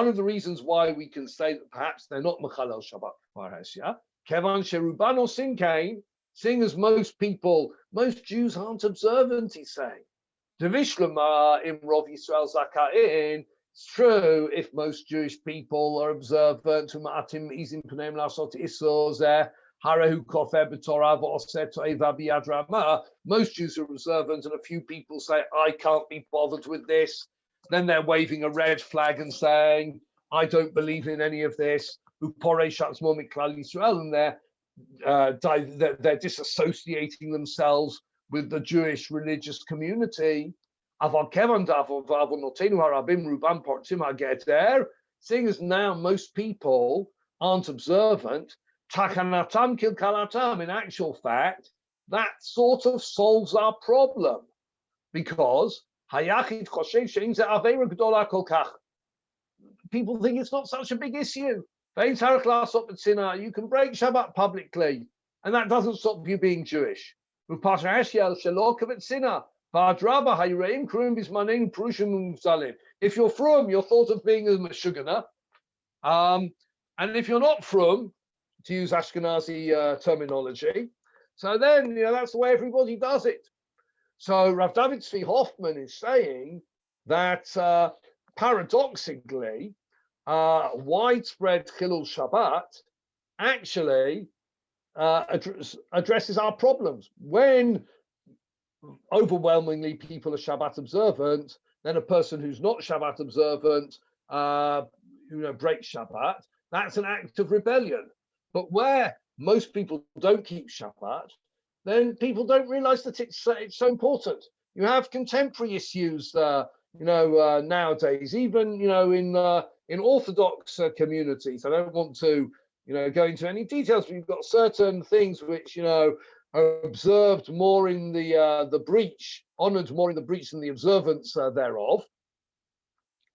of the reasons why we can say that perhaps they're not Mechalel Shabbat B'Far Kevan Sherubano Sinkain, seeing as most Jews aren't observant, he's saying. Devishlema in Rov Yisrael Zakain, it's true if most Jewish people are observant, Ma'atim Izim Pneim Lasot Isor Zeh, Harehu Kofer B'Torah V'Oseh To'eva B'Yad Ramah, most Jews are observant, and a few people say, I can't be bothered with this. Then they're waving a red flag and saying, I don't believe in any of this. Uporei Shatzmo Miklal Yisrael, and they're disassociating themselves with the Jewish religious community. Seeing as now most people aren't observant, takanatam kilkalatam, in actual fact, that sort of solves our problem, because people think it's not such a big issue. You can break Shabbat publicly, and that doesn't stop you being Jewish. If you're from, you're thought of being a Meshugana. And if you're not from, to use Ashkenazi terminology, so then that's the way everybody does it. So Rav David Tzvi Hoffman is saying that paradoxically, widespread Chilul Shabbat actually addresses our problems. When overwhelmingly people are Shabbat observant, then a person who's not Shabbat observant breaks Shabbat. That's an act of rebellion. But where most people don't keep Shabbat, then people don't realize that it's so important. You have contemporary issues, nowadays, even in Orthodox communities. I don't want to go into any details, but you've got certain things which are observed more in the breach, honored more in the breach than the observance thereof,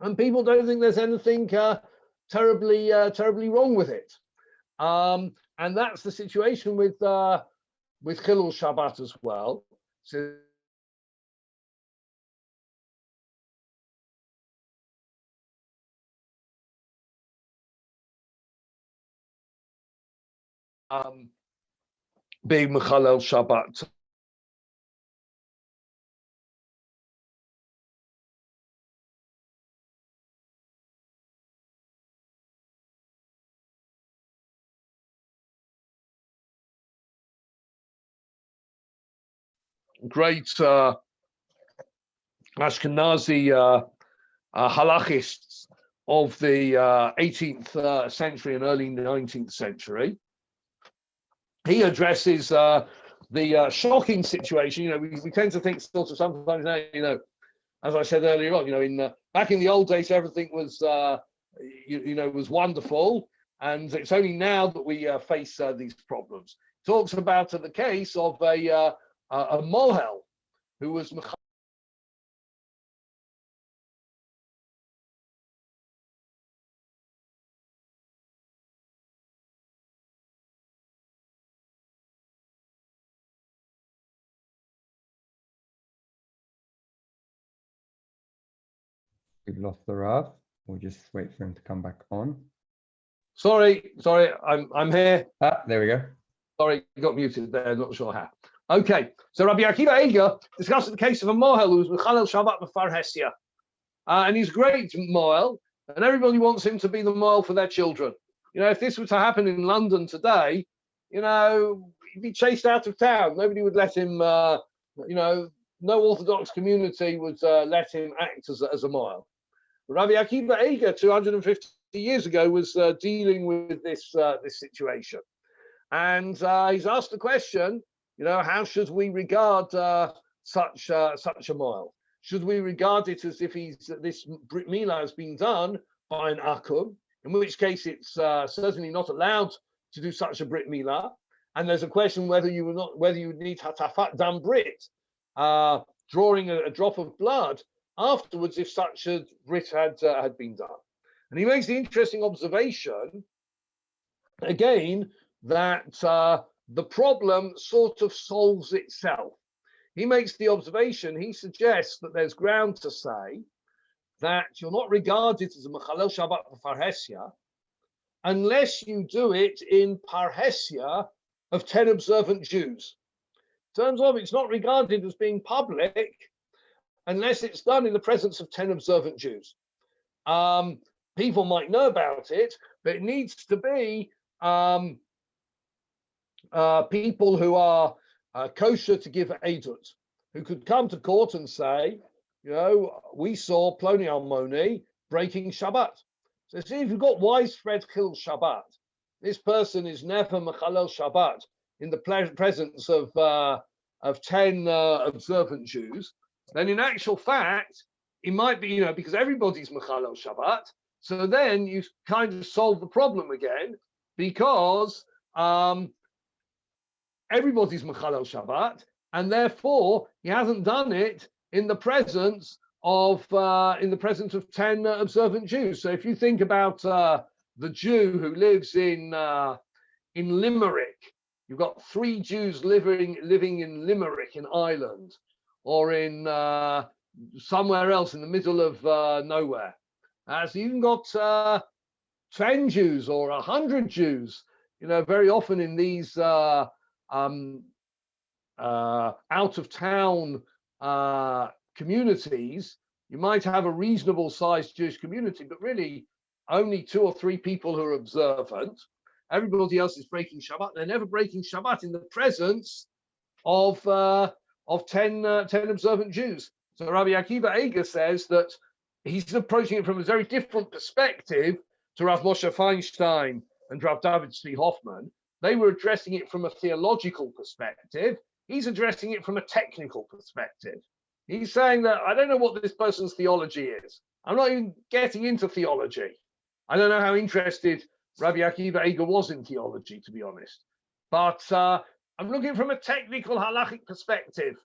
and people don't think there's anything terribly wrong with it. And that's the situation with Chilul Shabbat as well. So being Mechalel Shabbat. Great Ashkenazi halachists of the 18th century and early 19th century. He addresses the shocking situation. We tend to think sort of sometimes now, as I said earlier on, back in the old days, everything was, was wonderful, and it's only now that we face these problems. Talks about the case of a mohel who was We've lost the Rav. We'll just wait for him to come back on. Sorry, I'm here. There we go. Sorry, got muted there, not sure how. Okay, so Rabbi Akiva Eiger discusses the case of a mohel who was Mechalel Shabbat b'far Hesia. And he's great mohel, and everybody wants him to be the mohel for their children. If this were to happen in London today, he'd be chased out of town. Nobody would let him, no Orthodox community would let him act as a mohel. Rabbi Akiva Eiger, 250 years ago, was dealing with this situation. And he's asked the question, how should we regard such a mohel? Should we regard it as if this Brit Milah has been done by an akum, in which case it's certainly not allowed to do such a Brit Milah? And there's a question whether you would need hatafat dam Brit, drawing a drop of blood afterwards if such a Brit had been done. And he makes the interesting observation, again, that the problem sort of solves itself. He makes the observation, he suggests that there's ground to say that you're not regarded as a Mechalel Shabbat b'far Hesia unless you do it in parhesia of 10 observant Jews. In terms of, it's not regarded as being public unless it's done in the presence of 10 observant Jews. People might know about it, but it needs to be people who are kosher to give edut, who could come to court and say, we saw Ploni Almoni breaking Shabbat. So see, if you've got widespread Chilul Shabbat, this person is never Mechalel Shabbat in the presence of 10 observant Jews, then in actual fact, it might be, because everybody's Mechalel Shabbat, so then you kind of solve the problem again, because everybody's Mechalel Shabbat, and therefore he hasn't done it in the presence in the presence of 10 observant Jews. So if you think about the Jew who lives in Limerick, you've got 3 Jews living in Limerick in Ireland, or in somewhere else in the middle of nowhere. So you've got 10 Jews or 100 Jews. You know, very often in these out of town communities, you might have a reasonable sized Jewish community, but really only 2 or 3 people who are observant. Everybody else is breaking Shabbat. They're never breaking Shabbat in the presence of 10 observant Jews. So Rabbi Akiva Eger says that he's approaching it from a very different perspective to Rav Moshe Feinstein and Rav David Tzvi Hoffman. They were addressing it from a theological perspective. He's addressing it from a technical perspective. He's saying that I don't know what this person's theology is. I'm not even getting into theology. I don't know how interested Rabbi Akiva Eger was in theology, to be honest. But I'm looking from a technical halachic perspective.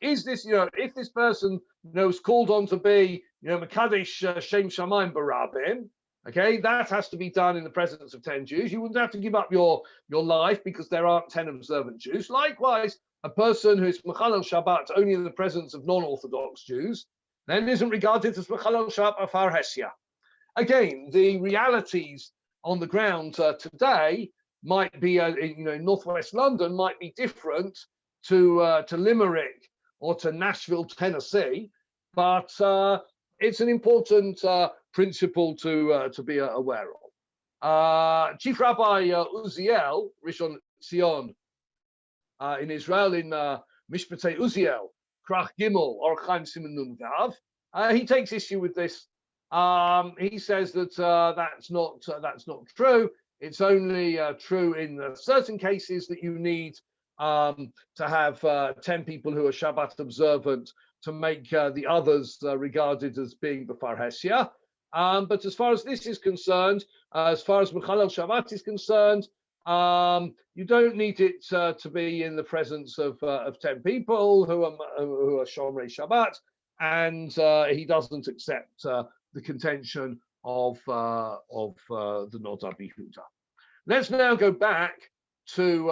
Is this, if this person, is called on to be, Mekadesh Shem Shamayim Barabim, okay, that has to be done in the presence of 10 Jews. You wouldn't have to give up your life because there aren't 10 observant Jews. Likewise, a person who is Mechalel Shabbat only in the presence of non-Orthodox Jews, then isn't regarded as Mechalel Shabbat Afar Hesia. Again, the realities on the ground today might be, in northwest London, might be different to Limerick or to Nashville, Tennessee, but it's an important principle to be aware of. Chief Rabbi Uziel, Rishon Zion, in Israel, in Mishpatei Uziel, Krach Gimel, or Chaim Simon Nun Vav, he takes issue with this. He says that that's not true. It's only true in certain cases that you need to have 10 people who are Shabbat observant to make the others regarded as being B'far Hesia. But as far as this is concerned, as far as Mechalel Shabbat is concerned, you don't need it to be in the presence of 10 people who are Shomrei Shabbat, and he doesn't accept the contention of the Nodar Bihuda. Let's now go back to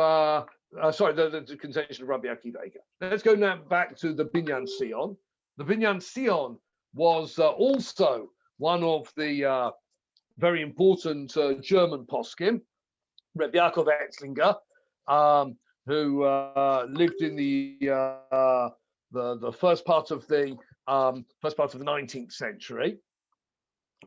the contention of Rabbi Akiva Eger. Let's go now back to the Binyan Sion. The Binyan Sion was also one of the very important German poskim, Rabbi Yaakov Etzlinger, who lived in the first part of the 19th century,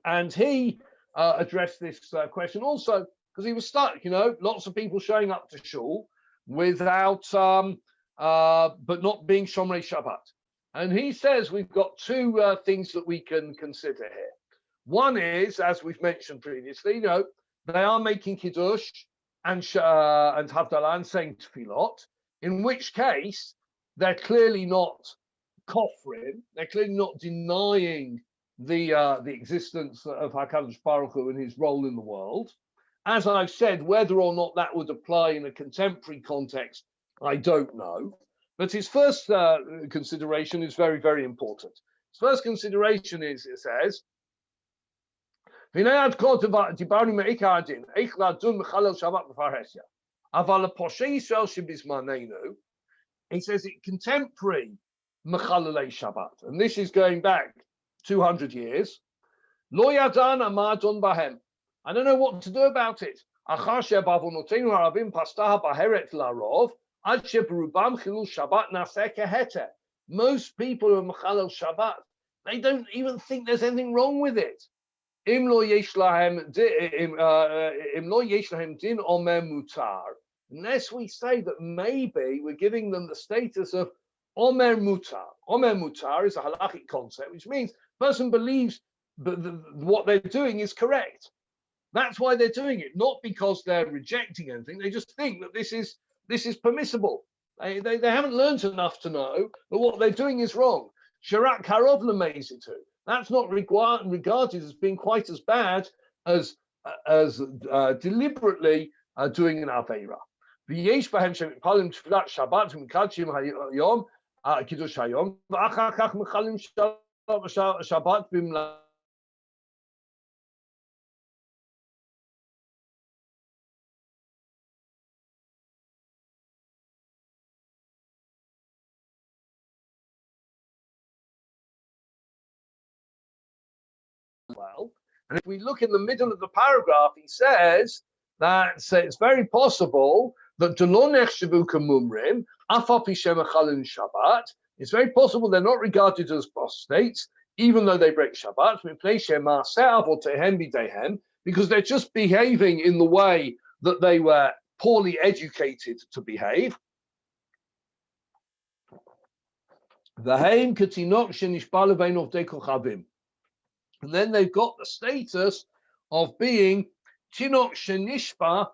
and he addressed this question also because he was stuck. Lots of people showing up to shul without, but not being Shomrei Shabbat. And he says we've got 2 things that we can consider here. One is, as we've mentioned previously, they are making Kiddush and Havdalah and saying Tefillot, in which case they're clearly not kofrim, they're clearly not denying the existence of HaKadosh Baruch Hu and his role in the world. As I've said, whether or not that would apply in a contemporary context, I don't know. But his first consideration is very, very important. His first consideration is, it says, he says it contemporary Mechalelei Shabbat, and this is going back 200 years. Lo yadana ma dun bahem. I don't know what to do about it. Most people who are Mechalel Shabbat, they don't even think there's anything wrong with it. Unless we say that maybe we're giving them the status of Omer Mutar. Omer Mutar is a halachic concept, which means the person believes what they're doing is correct. That's why they're doing it, not because they're rejecting anything. They just think that this is permissible. They haven't learned enough to know that what they're doing is wrong. Sharak Karov Lemeizitu. That's not regarded as being quite as bad as deliberately doing an Aveira. V'yesh b'hem shemipalim tefillat Shabbat v'mikadshim hayom kiddush hayom v'achar kach mechalim Shabbat bimla. Well, and if we look in the middle of the paragraph, he says that it's very possible that Shabbat. It's very possible they're not regarded as apostates, even though they break Shabbat, because they're just behaving in the way that they were poorly educated to behave. And then they've got the status of being Tinok Shenishpa,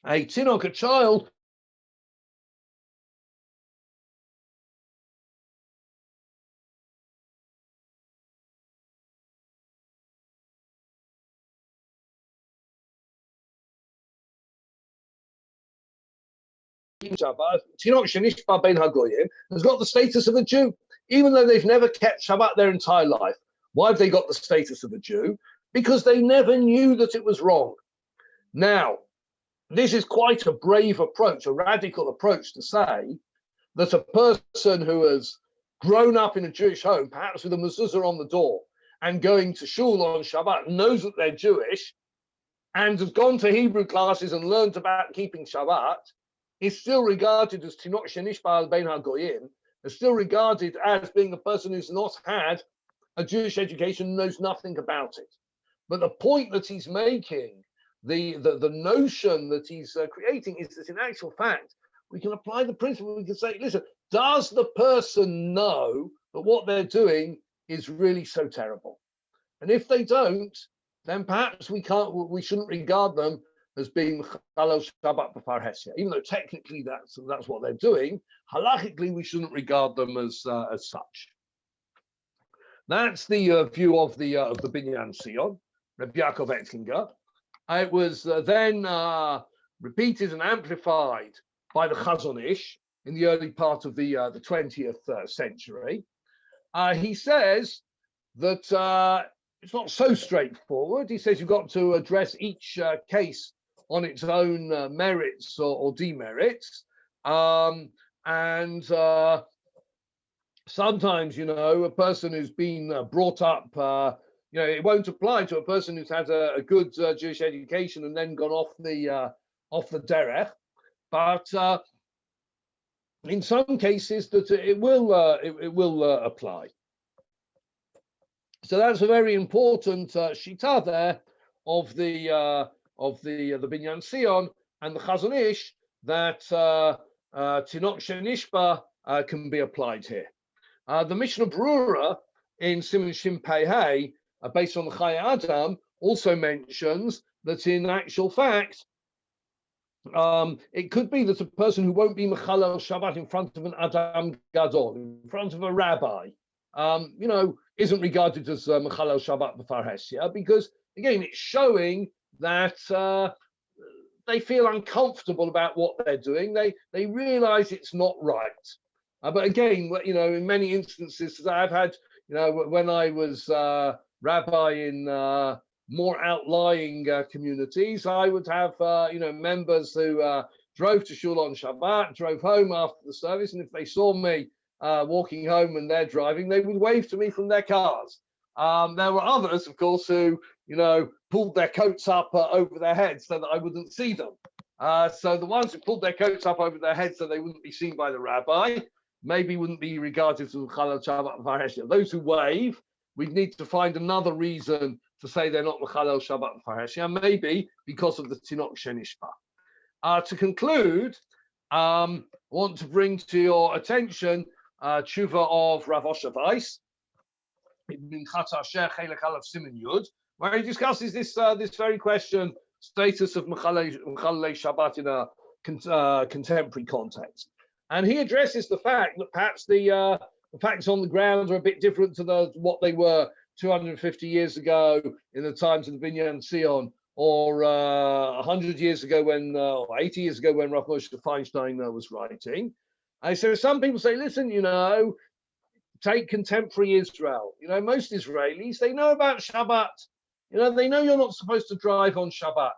a Tinok, a child Shabbat, Tinok Shenishpa ben Hagoyim, has got the status of a Jew, even though they've never kept Shabbat their entire life. Why have they got the status of a Jew? Because they never knew that it was wrong. Now, this is quite a brave approach, a radical approach to say that a person who has grown up in a Jewish home, perhaps with a mezuzah on the door, and going to shul on Shabbat, knows that they're Jewish, and has gone to Hebrew classes and learned about keeping Shabbat, is still regarded as Tinok Shenishba ben HaGoyim, is still regarded as being a person who's not had a Jewish education, knows nothing about it. But the point that he's making, the notion that he's creating, is that in actual fact, we can apply the principle. We can say, listen, does the person know that what they're doing is really so terrible? And if they don't, then perhaps we shouldn't regard them as being Chalal Shabbat b'Far Hesia, even though technically that's what they're doing. Halachically, we shouldn't regard them as such. That's the view of the Binyan Sion, Rabbi Yaakov Ettinger. It was then repeated and amplified by the Chazon Ish in the early part of the 20th century. He says that it's not so straightforward. He says you've got to address each case on its own merits or demerits. Sometimes, a person who's been brought up, it won't apply to a person who's had a good Jewish education and then gone off the derech. But in some cases, that it will apply. So that's a very important shita there of the Binyan Sion and the Chazon Ish that Tinok Shenishba can be applied here. The Mishnah Brura in Siman Shin Pei Hey, based on the Chayei Adam, also mentions that in actual fact, it could be that a person who won't be Mechalel Shabbat in front of an Adam Gadol, in front of a rabbi, isn't regarded as Mechalel Shabbat b'Far Hesia, because again, it's showing that they feel uncomfortable about what they're doing. They realize it's not right. But again, in many instances I've had, when I was rabbi in more outlying communities, I would have, members who drove to shul on Shabbat, drove home after the service, and if they saw me walking home and they're driving, they would wave to me from their cars. There were others, of course, who, pulled their coats up over their heads so that I wouldn't see them. So the ones who pulled their coats up over their heads so they wouldn't be seen by the rabbi, maybe wouldn't be regarded as Mechalel Shabbat b'Far Hesia. Those who wave, we'd need to find another reason to say they're not Mechalel Shabbat b'Far Hesia, maybe because of the Tinok Shenishba. To conclude, I want to bring to your attention tshuva of Rav Osher Weiss, in Chatz Asher Chelek Aleph Siman Yud, where he discusses this very question, status of Mechalel Shabbat in a contemporary context. And he addresses the fact that perhaps the facts on the ground are a bit different to what they were 250 years ago in the times of the Binyan Sion, or 100 years ago or 80 years ago when Rav Moshe Feinstein was writing. So some people say, listen, take contemporary Israel. Most Israelis, they know about Shabbat. They know you're not supposed to drive on Shabbat.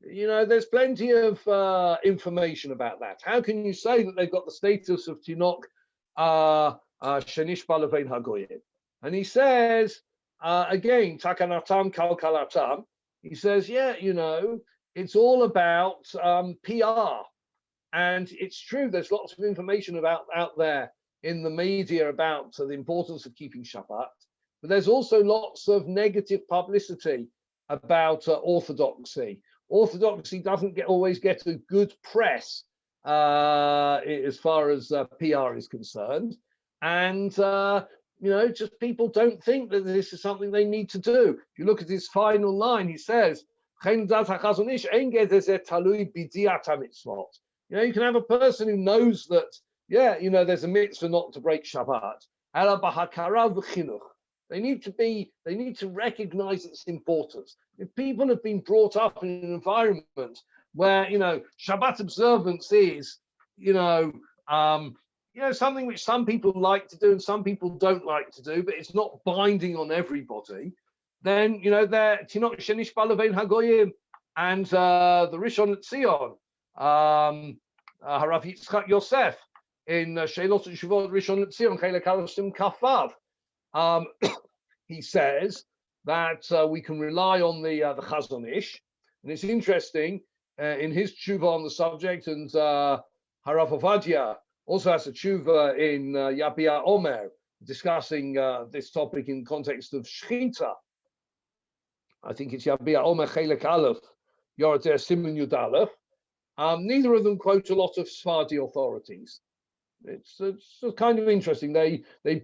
There's plenty of information about that. How can you say that they've got the status of Tinok Shenish Balavein Hagoyim? And he says, again, Takanatam Kalkalatam, he says, it's all about PR. And it's true, there's lots of information out there in the media about the importance of keeping Shabbat. But there's also lots of negative publicity about orthodoxy. Orthodoxy doesn't always get a good press as far as PR is concerned. And, just people don't think that this is something they need to do. If you look at his final line, he says, you can have a person who knows that, there's a mitzvah not to break Shabbat. They need to recognize its importance. If people have been brought up in an environment where, Shabbat observance is, something which some people like to do and some people don't like to do, but it's not binding on everybody, then, they're Tinok Shenish Balavein Hagoyim and the Rishon LeZion, Harav Yitzchak Yosef in Sheilot Shuvot Rishon LeZion, Chelek Aleph Kafav. He says that we can rely on the Chazon Ish, and it's interesting in his tshuva on the subject, and Harav Ovadia also has a tshuva in Yabia Omer discussing this topic in context of Shechita. I think it's Yabia Omer Chelek Aleph Yoreter Siman Yud Aleph. Neither of them quote a lot of Sephardi authorities. It's kind of interesting. They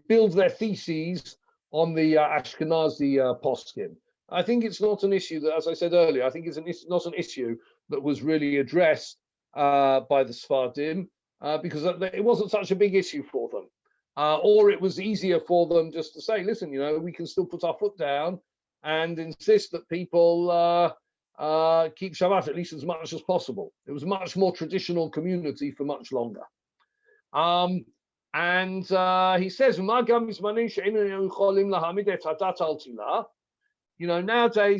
build their theses on the Ashkenazi poskim. I think it's not an issue that, as I said earlier, I think it's not an issue that was really addressed by the Sephardim because it wasn't such a big issue for them. Or it was easier for them just to say, listen, we can still put our foot down and insist that people keep Shabbat at least as much as possible. It was a much more traditional community for much longer. And he says, nowadays,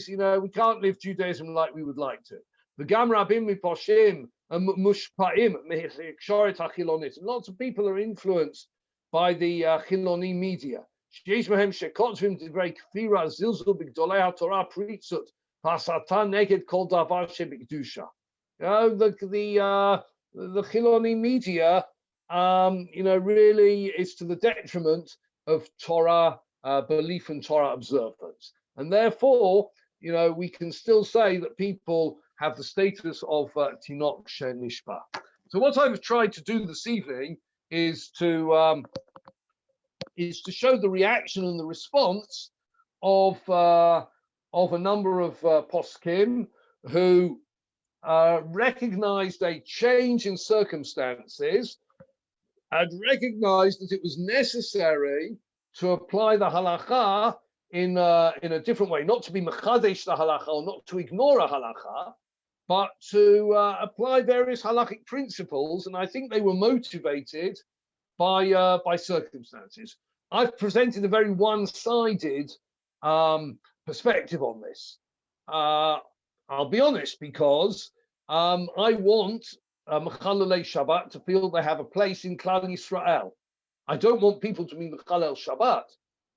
we can't live Judaism like we would like to. Lots of people are influenced by the Chiloni media. The Chiloni media really is to the detriment of Torah belief and Torah observance. And therefore, we can still say that people have the status of Tinok Shenishba. So what I've tried to do this evening is to show the reaction and the response of a number of poskim who recognized a change in circumstances and recognized that it was necessary to apply the halacha in a different way, not to be mechadesh the halacha or not to ignore a halacha, but to apply various halachic principles. And I think they were motivated by circumstances. I've presented a very one-sided perspective on this. I'll be honest, because I want Mechalelei Shabbat to feel they have a place in Klal Yisrael. I don't want people to be Mechalel Shabbat,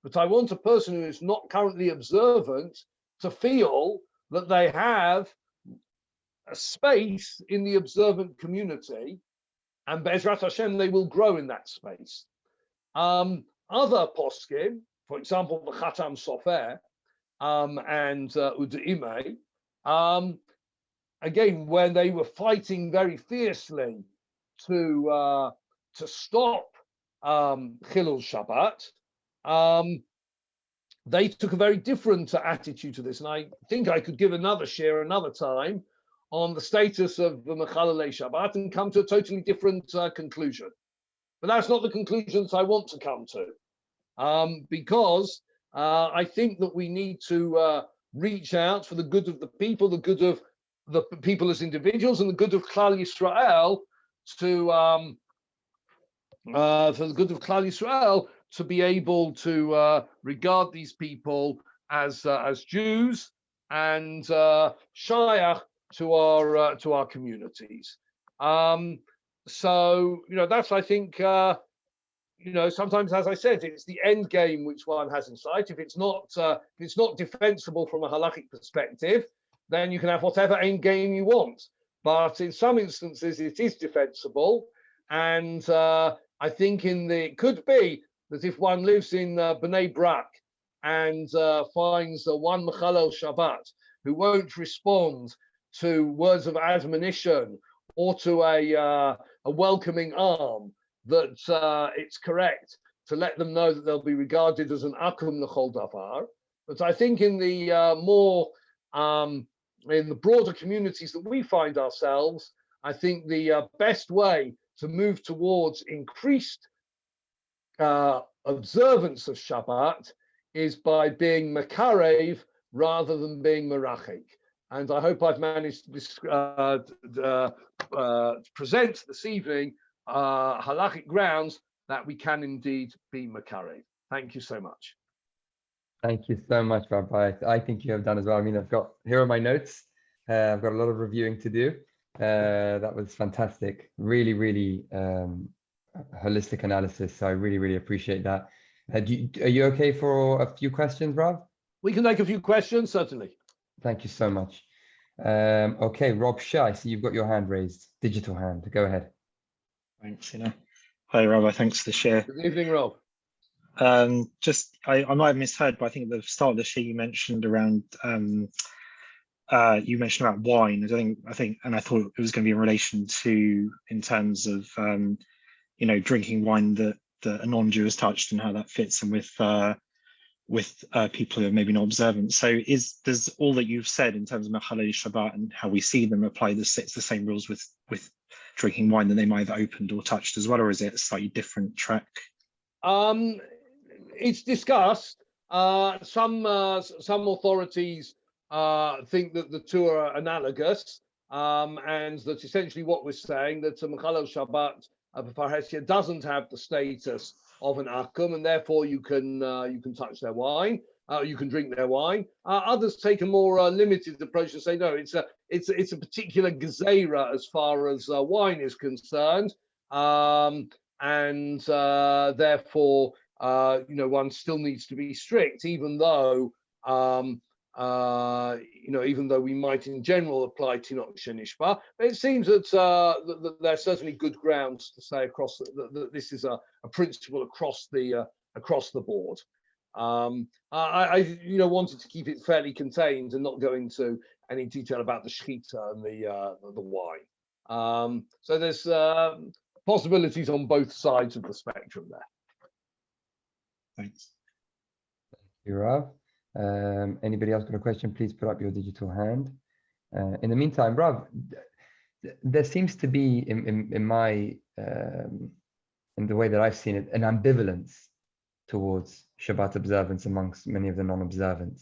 but I want a person who is not currently observant to feel that they have a space in the observant community, and Be'ezrat Hashem, they will grow in that space. Other poskim, for example, the Chatam Sofer and Udaime, again, when they were fighting very fiercely to stop Chilul Shabbat, they took a very different attitude to this. And I think I could give another share another time on the status of the Mechalelei Shabbat and come to a totally different conclusion. But that's not the conclusion that I want to come to, because I think that we need to reach out for the good of the people, the good of the people as individuals, and the good of Klal Yisrael to for the good of Klal Yisrael, to be able to regard these people as Jews and shayach to our communities. So that's, I think, sometimes, as I said, it's the end game which one has in sight. If it's not defensible from a halakhic perspective, then you can have whatever end game you want. But in some instances, it is defensible, and I think it could be that if one lives in Bnei Brak and finds one Mechalel Shabbat who won't respond to words of admonition or to a welcoming arm, that it's correct to let them know that they'll be regarded as an akum l'chol davar. But I think in the in the broader communities that we find ourselves, I think the best way to move towards increased observance of Shabbat is by being makarev rather than being merachik. And I hope I've managed to present this evening halachic grounds that we can indeed be makarev. Thank you so much. Thank you so much, Rabbi. I think you have done as well. I mean, here are my notes. I've got a lot of reviewing to do. That was fantastic. Really, really holistic analysis. So I really, really appreciate that. Are you okay for a few questions, Rob? We can take a few questions, certainly. Thank you so much. Okay, Rob Shah, I see you've got your hand raised, digital hand. Go ahead. Thanks, Hi, Rabbi. Thanks for the share. Good evening, Rob. I might have misheard, but I think at the start of the share you mentioned around about wine. I think, and I thought it was going to be in relation to, in terms of drinking wine that a non-Jew has touched and how that fits in with people who are maybe not observant. So does all that you've said in terms of Mechalei Shabbat and how we see them apply the same rules with drinking wine that they might have opened or touched as well, or is it a slightly different track? It's discussed. Some authorities think that the two are analogous, and that essentially what we're saying, that Mechalel Shabbat Parhesia doesn't have the status of an akum, and therefore you can touch their wine, you can drink their wine. Others take a more limited approach and say no, it's a particular gezerah as far as wine is concerned, and therefore one still needs to be strict, even though we might in general apply tinok shenishba. But it seems that there are certainly good grounds to say that this is a principle across the board. I wanted to keep it fairly contained and not go into any detail about the shechita and the wine. So there's possibilities on both sides of the spectrum there. Thanks. Thank you, Rav. Anybody else got a question? Please put up your digital hand. In the meantime, Rav, there seems to be in the way that I've seen it, an ambivalence towards Shabbat observance amongst many of the non-observant.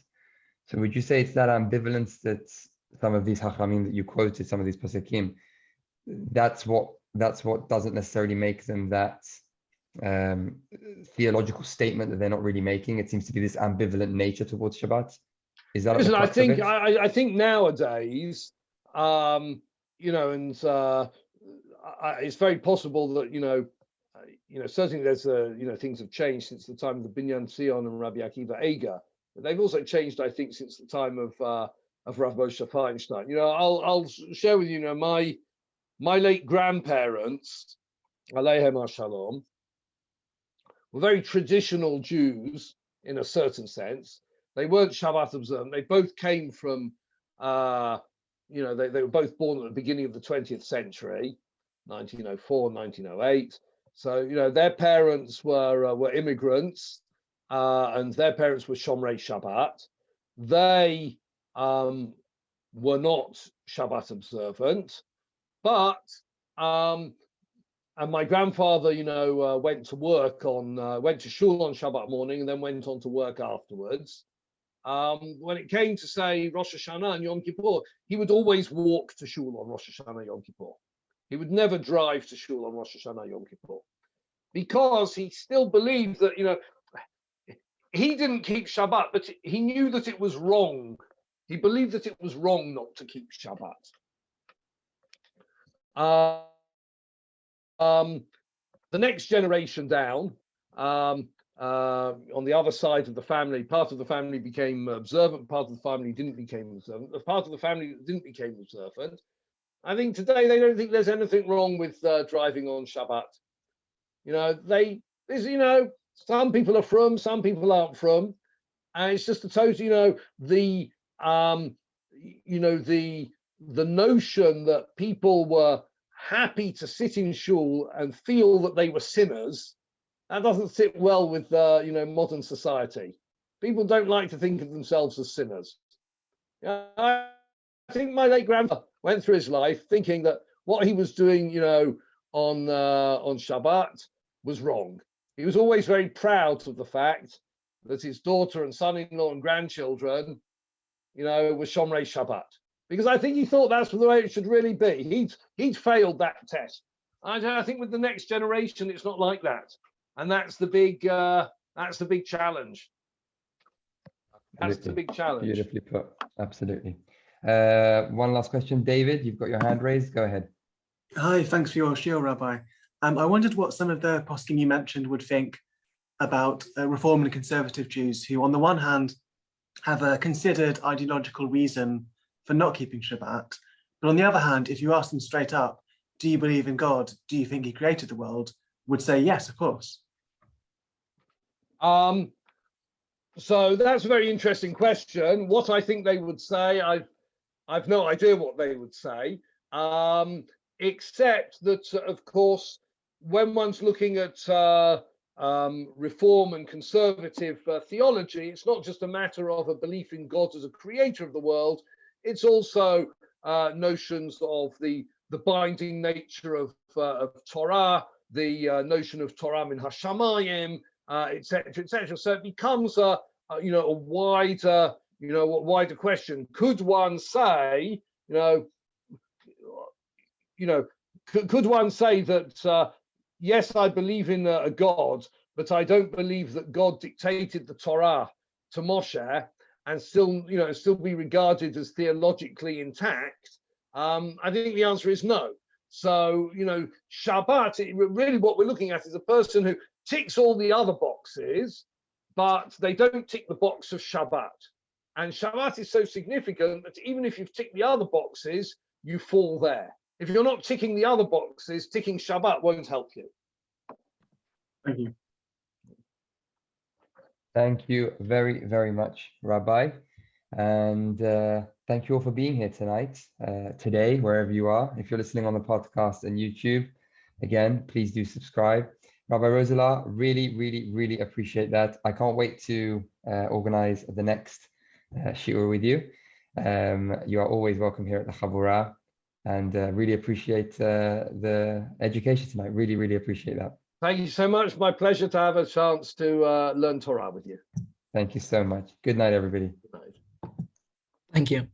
So would you say it's that ambivalence that some of these hachamim that you quoted, some of these pasakim, that's what doesn't necessarily make them that theological statement that they're not really making? It seems to be this ambivalent nature towards Shabbat. Is that? Listen, I think nowadays, it's very possible that certainly there's things have changed since the time of the Binyan Zion and Rabbi Akiva Eger, but they've also changed, I think, since the time of Rav Moshe Feinstein. I'll share with you, my late grandparents, Aleihem HaShalom, were very traditional Jews in a certain sense. They weren't Shabbat observant. They both came from, they were both born at the beginning of the 20th century, 1904, 1908. So, their parents were immigrants, and their parents were Shomrei Shabbat. They were not Shabbat observant, but and my grandfather, went to shul on Shabbat morning and then went on to work afterwards. When it came to, say, Rosh Hashanah and Yom Kippur, he would always walk to shul on Rosh Hashanah, Yom Kippur. He would never drive to shul on Rosh Hashanah, Yom Kippur. because he still believed that, he didn't keep Shabbat, but he knew that it was wrong. He believed that it was wrong not to keep Shabbat. The next generation down, on the other side of the family, part of the family became observant, part of the family didn't become observant. The part of the family that didn't become observant, I think today they don't think there's anything wrong with driving on Shabbat. Some people are from, some people aren't from, and it's just a total, the notion that people were happy to sit in shul and feel that they were sinners, that doesn't sit well with modern society. People don't like to think of themselves as sinners. I think my late grandfather went through his life thinking that what he was doing, on Shabbat was wrong. He was always very proud of the fact that his daughter and son-in-law and grandchildren, were Shomrei Shabbat. Because I think he thought that's the way it should really be. He'd failed that test. I think with the next generation, it's not like that, and that's the big challenge. That's the big challenge. Beautifully put. Absolutely. One last question, David. You've got your hand raised. Go ahead. Hi, thanks for your shiur, Rabbi. I wondered what some of the poskim you mentioned would think about Reform and Conservative Jews who, on the one hand, have a considered ideological reason for not keeping Shabbat, but on the other hand, if you ask them straight up, do you believe in God? Do you think he created the world? Would say yes, of course. So that's a very interesting question. What I think they would say, I've no idea what they would say, except that, of course, when one's looking at Reform and conservative theology, it's not just a matter of a belief in God as a creator of the world. It's also notions of the binding nature of Torah, the notion of Torah min hashamayim, etc., etc. So it becomes a wider question. Could one say, could one say that yes, I believe in a God, but I don't believe that God dictated the Torah to Moshe and still be regarded as theologically intact? I think the answer is no. So, Shabbat, really what we're looking at is a person who ticks all the other boxes, but they don't tick the box of Shabbat. And Shabbat is so significant that even if you've ticked the other boxes, you fall there. If you're not ticking the other boxes, ticking Shabbat won't help you. Thank you. Thank you very, very much, Rabbi. And thank you all for being here tonight, today, wherever you are. If you're listening on the podcast and YouTube, again, please do subscribe. Rabbi Roselaar, really, really, really appreciate that. I can't wait to organize the next shiur with you. You are always welcome here at the Chabura, and really appreciate the education tonight. Really, really appreciate that. Thank you so much. My pleasure to have a chance to learn Torah with you. Thank you so much. Good night, everybody. Good night. Thank you.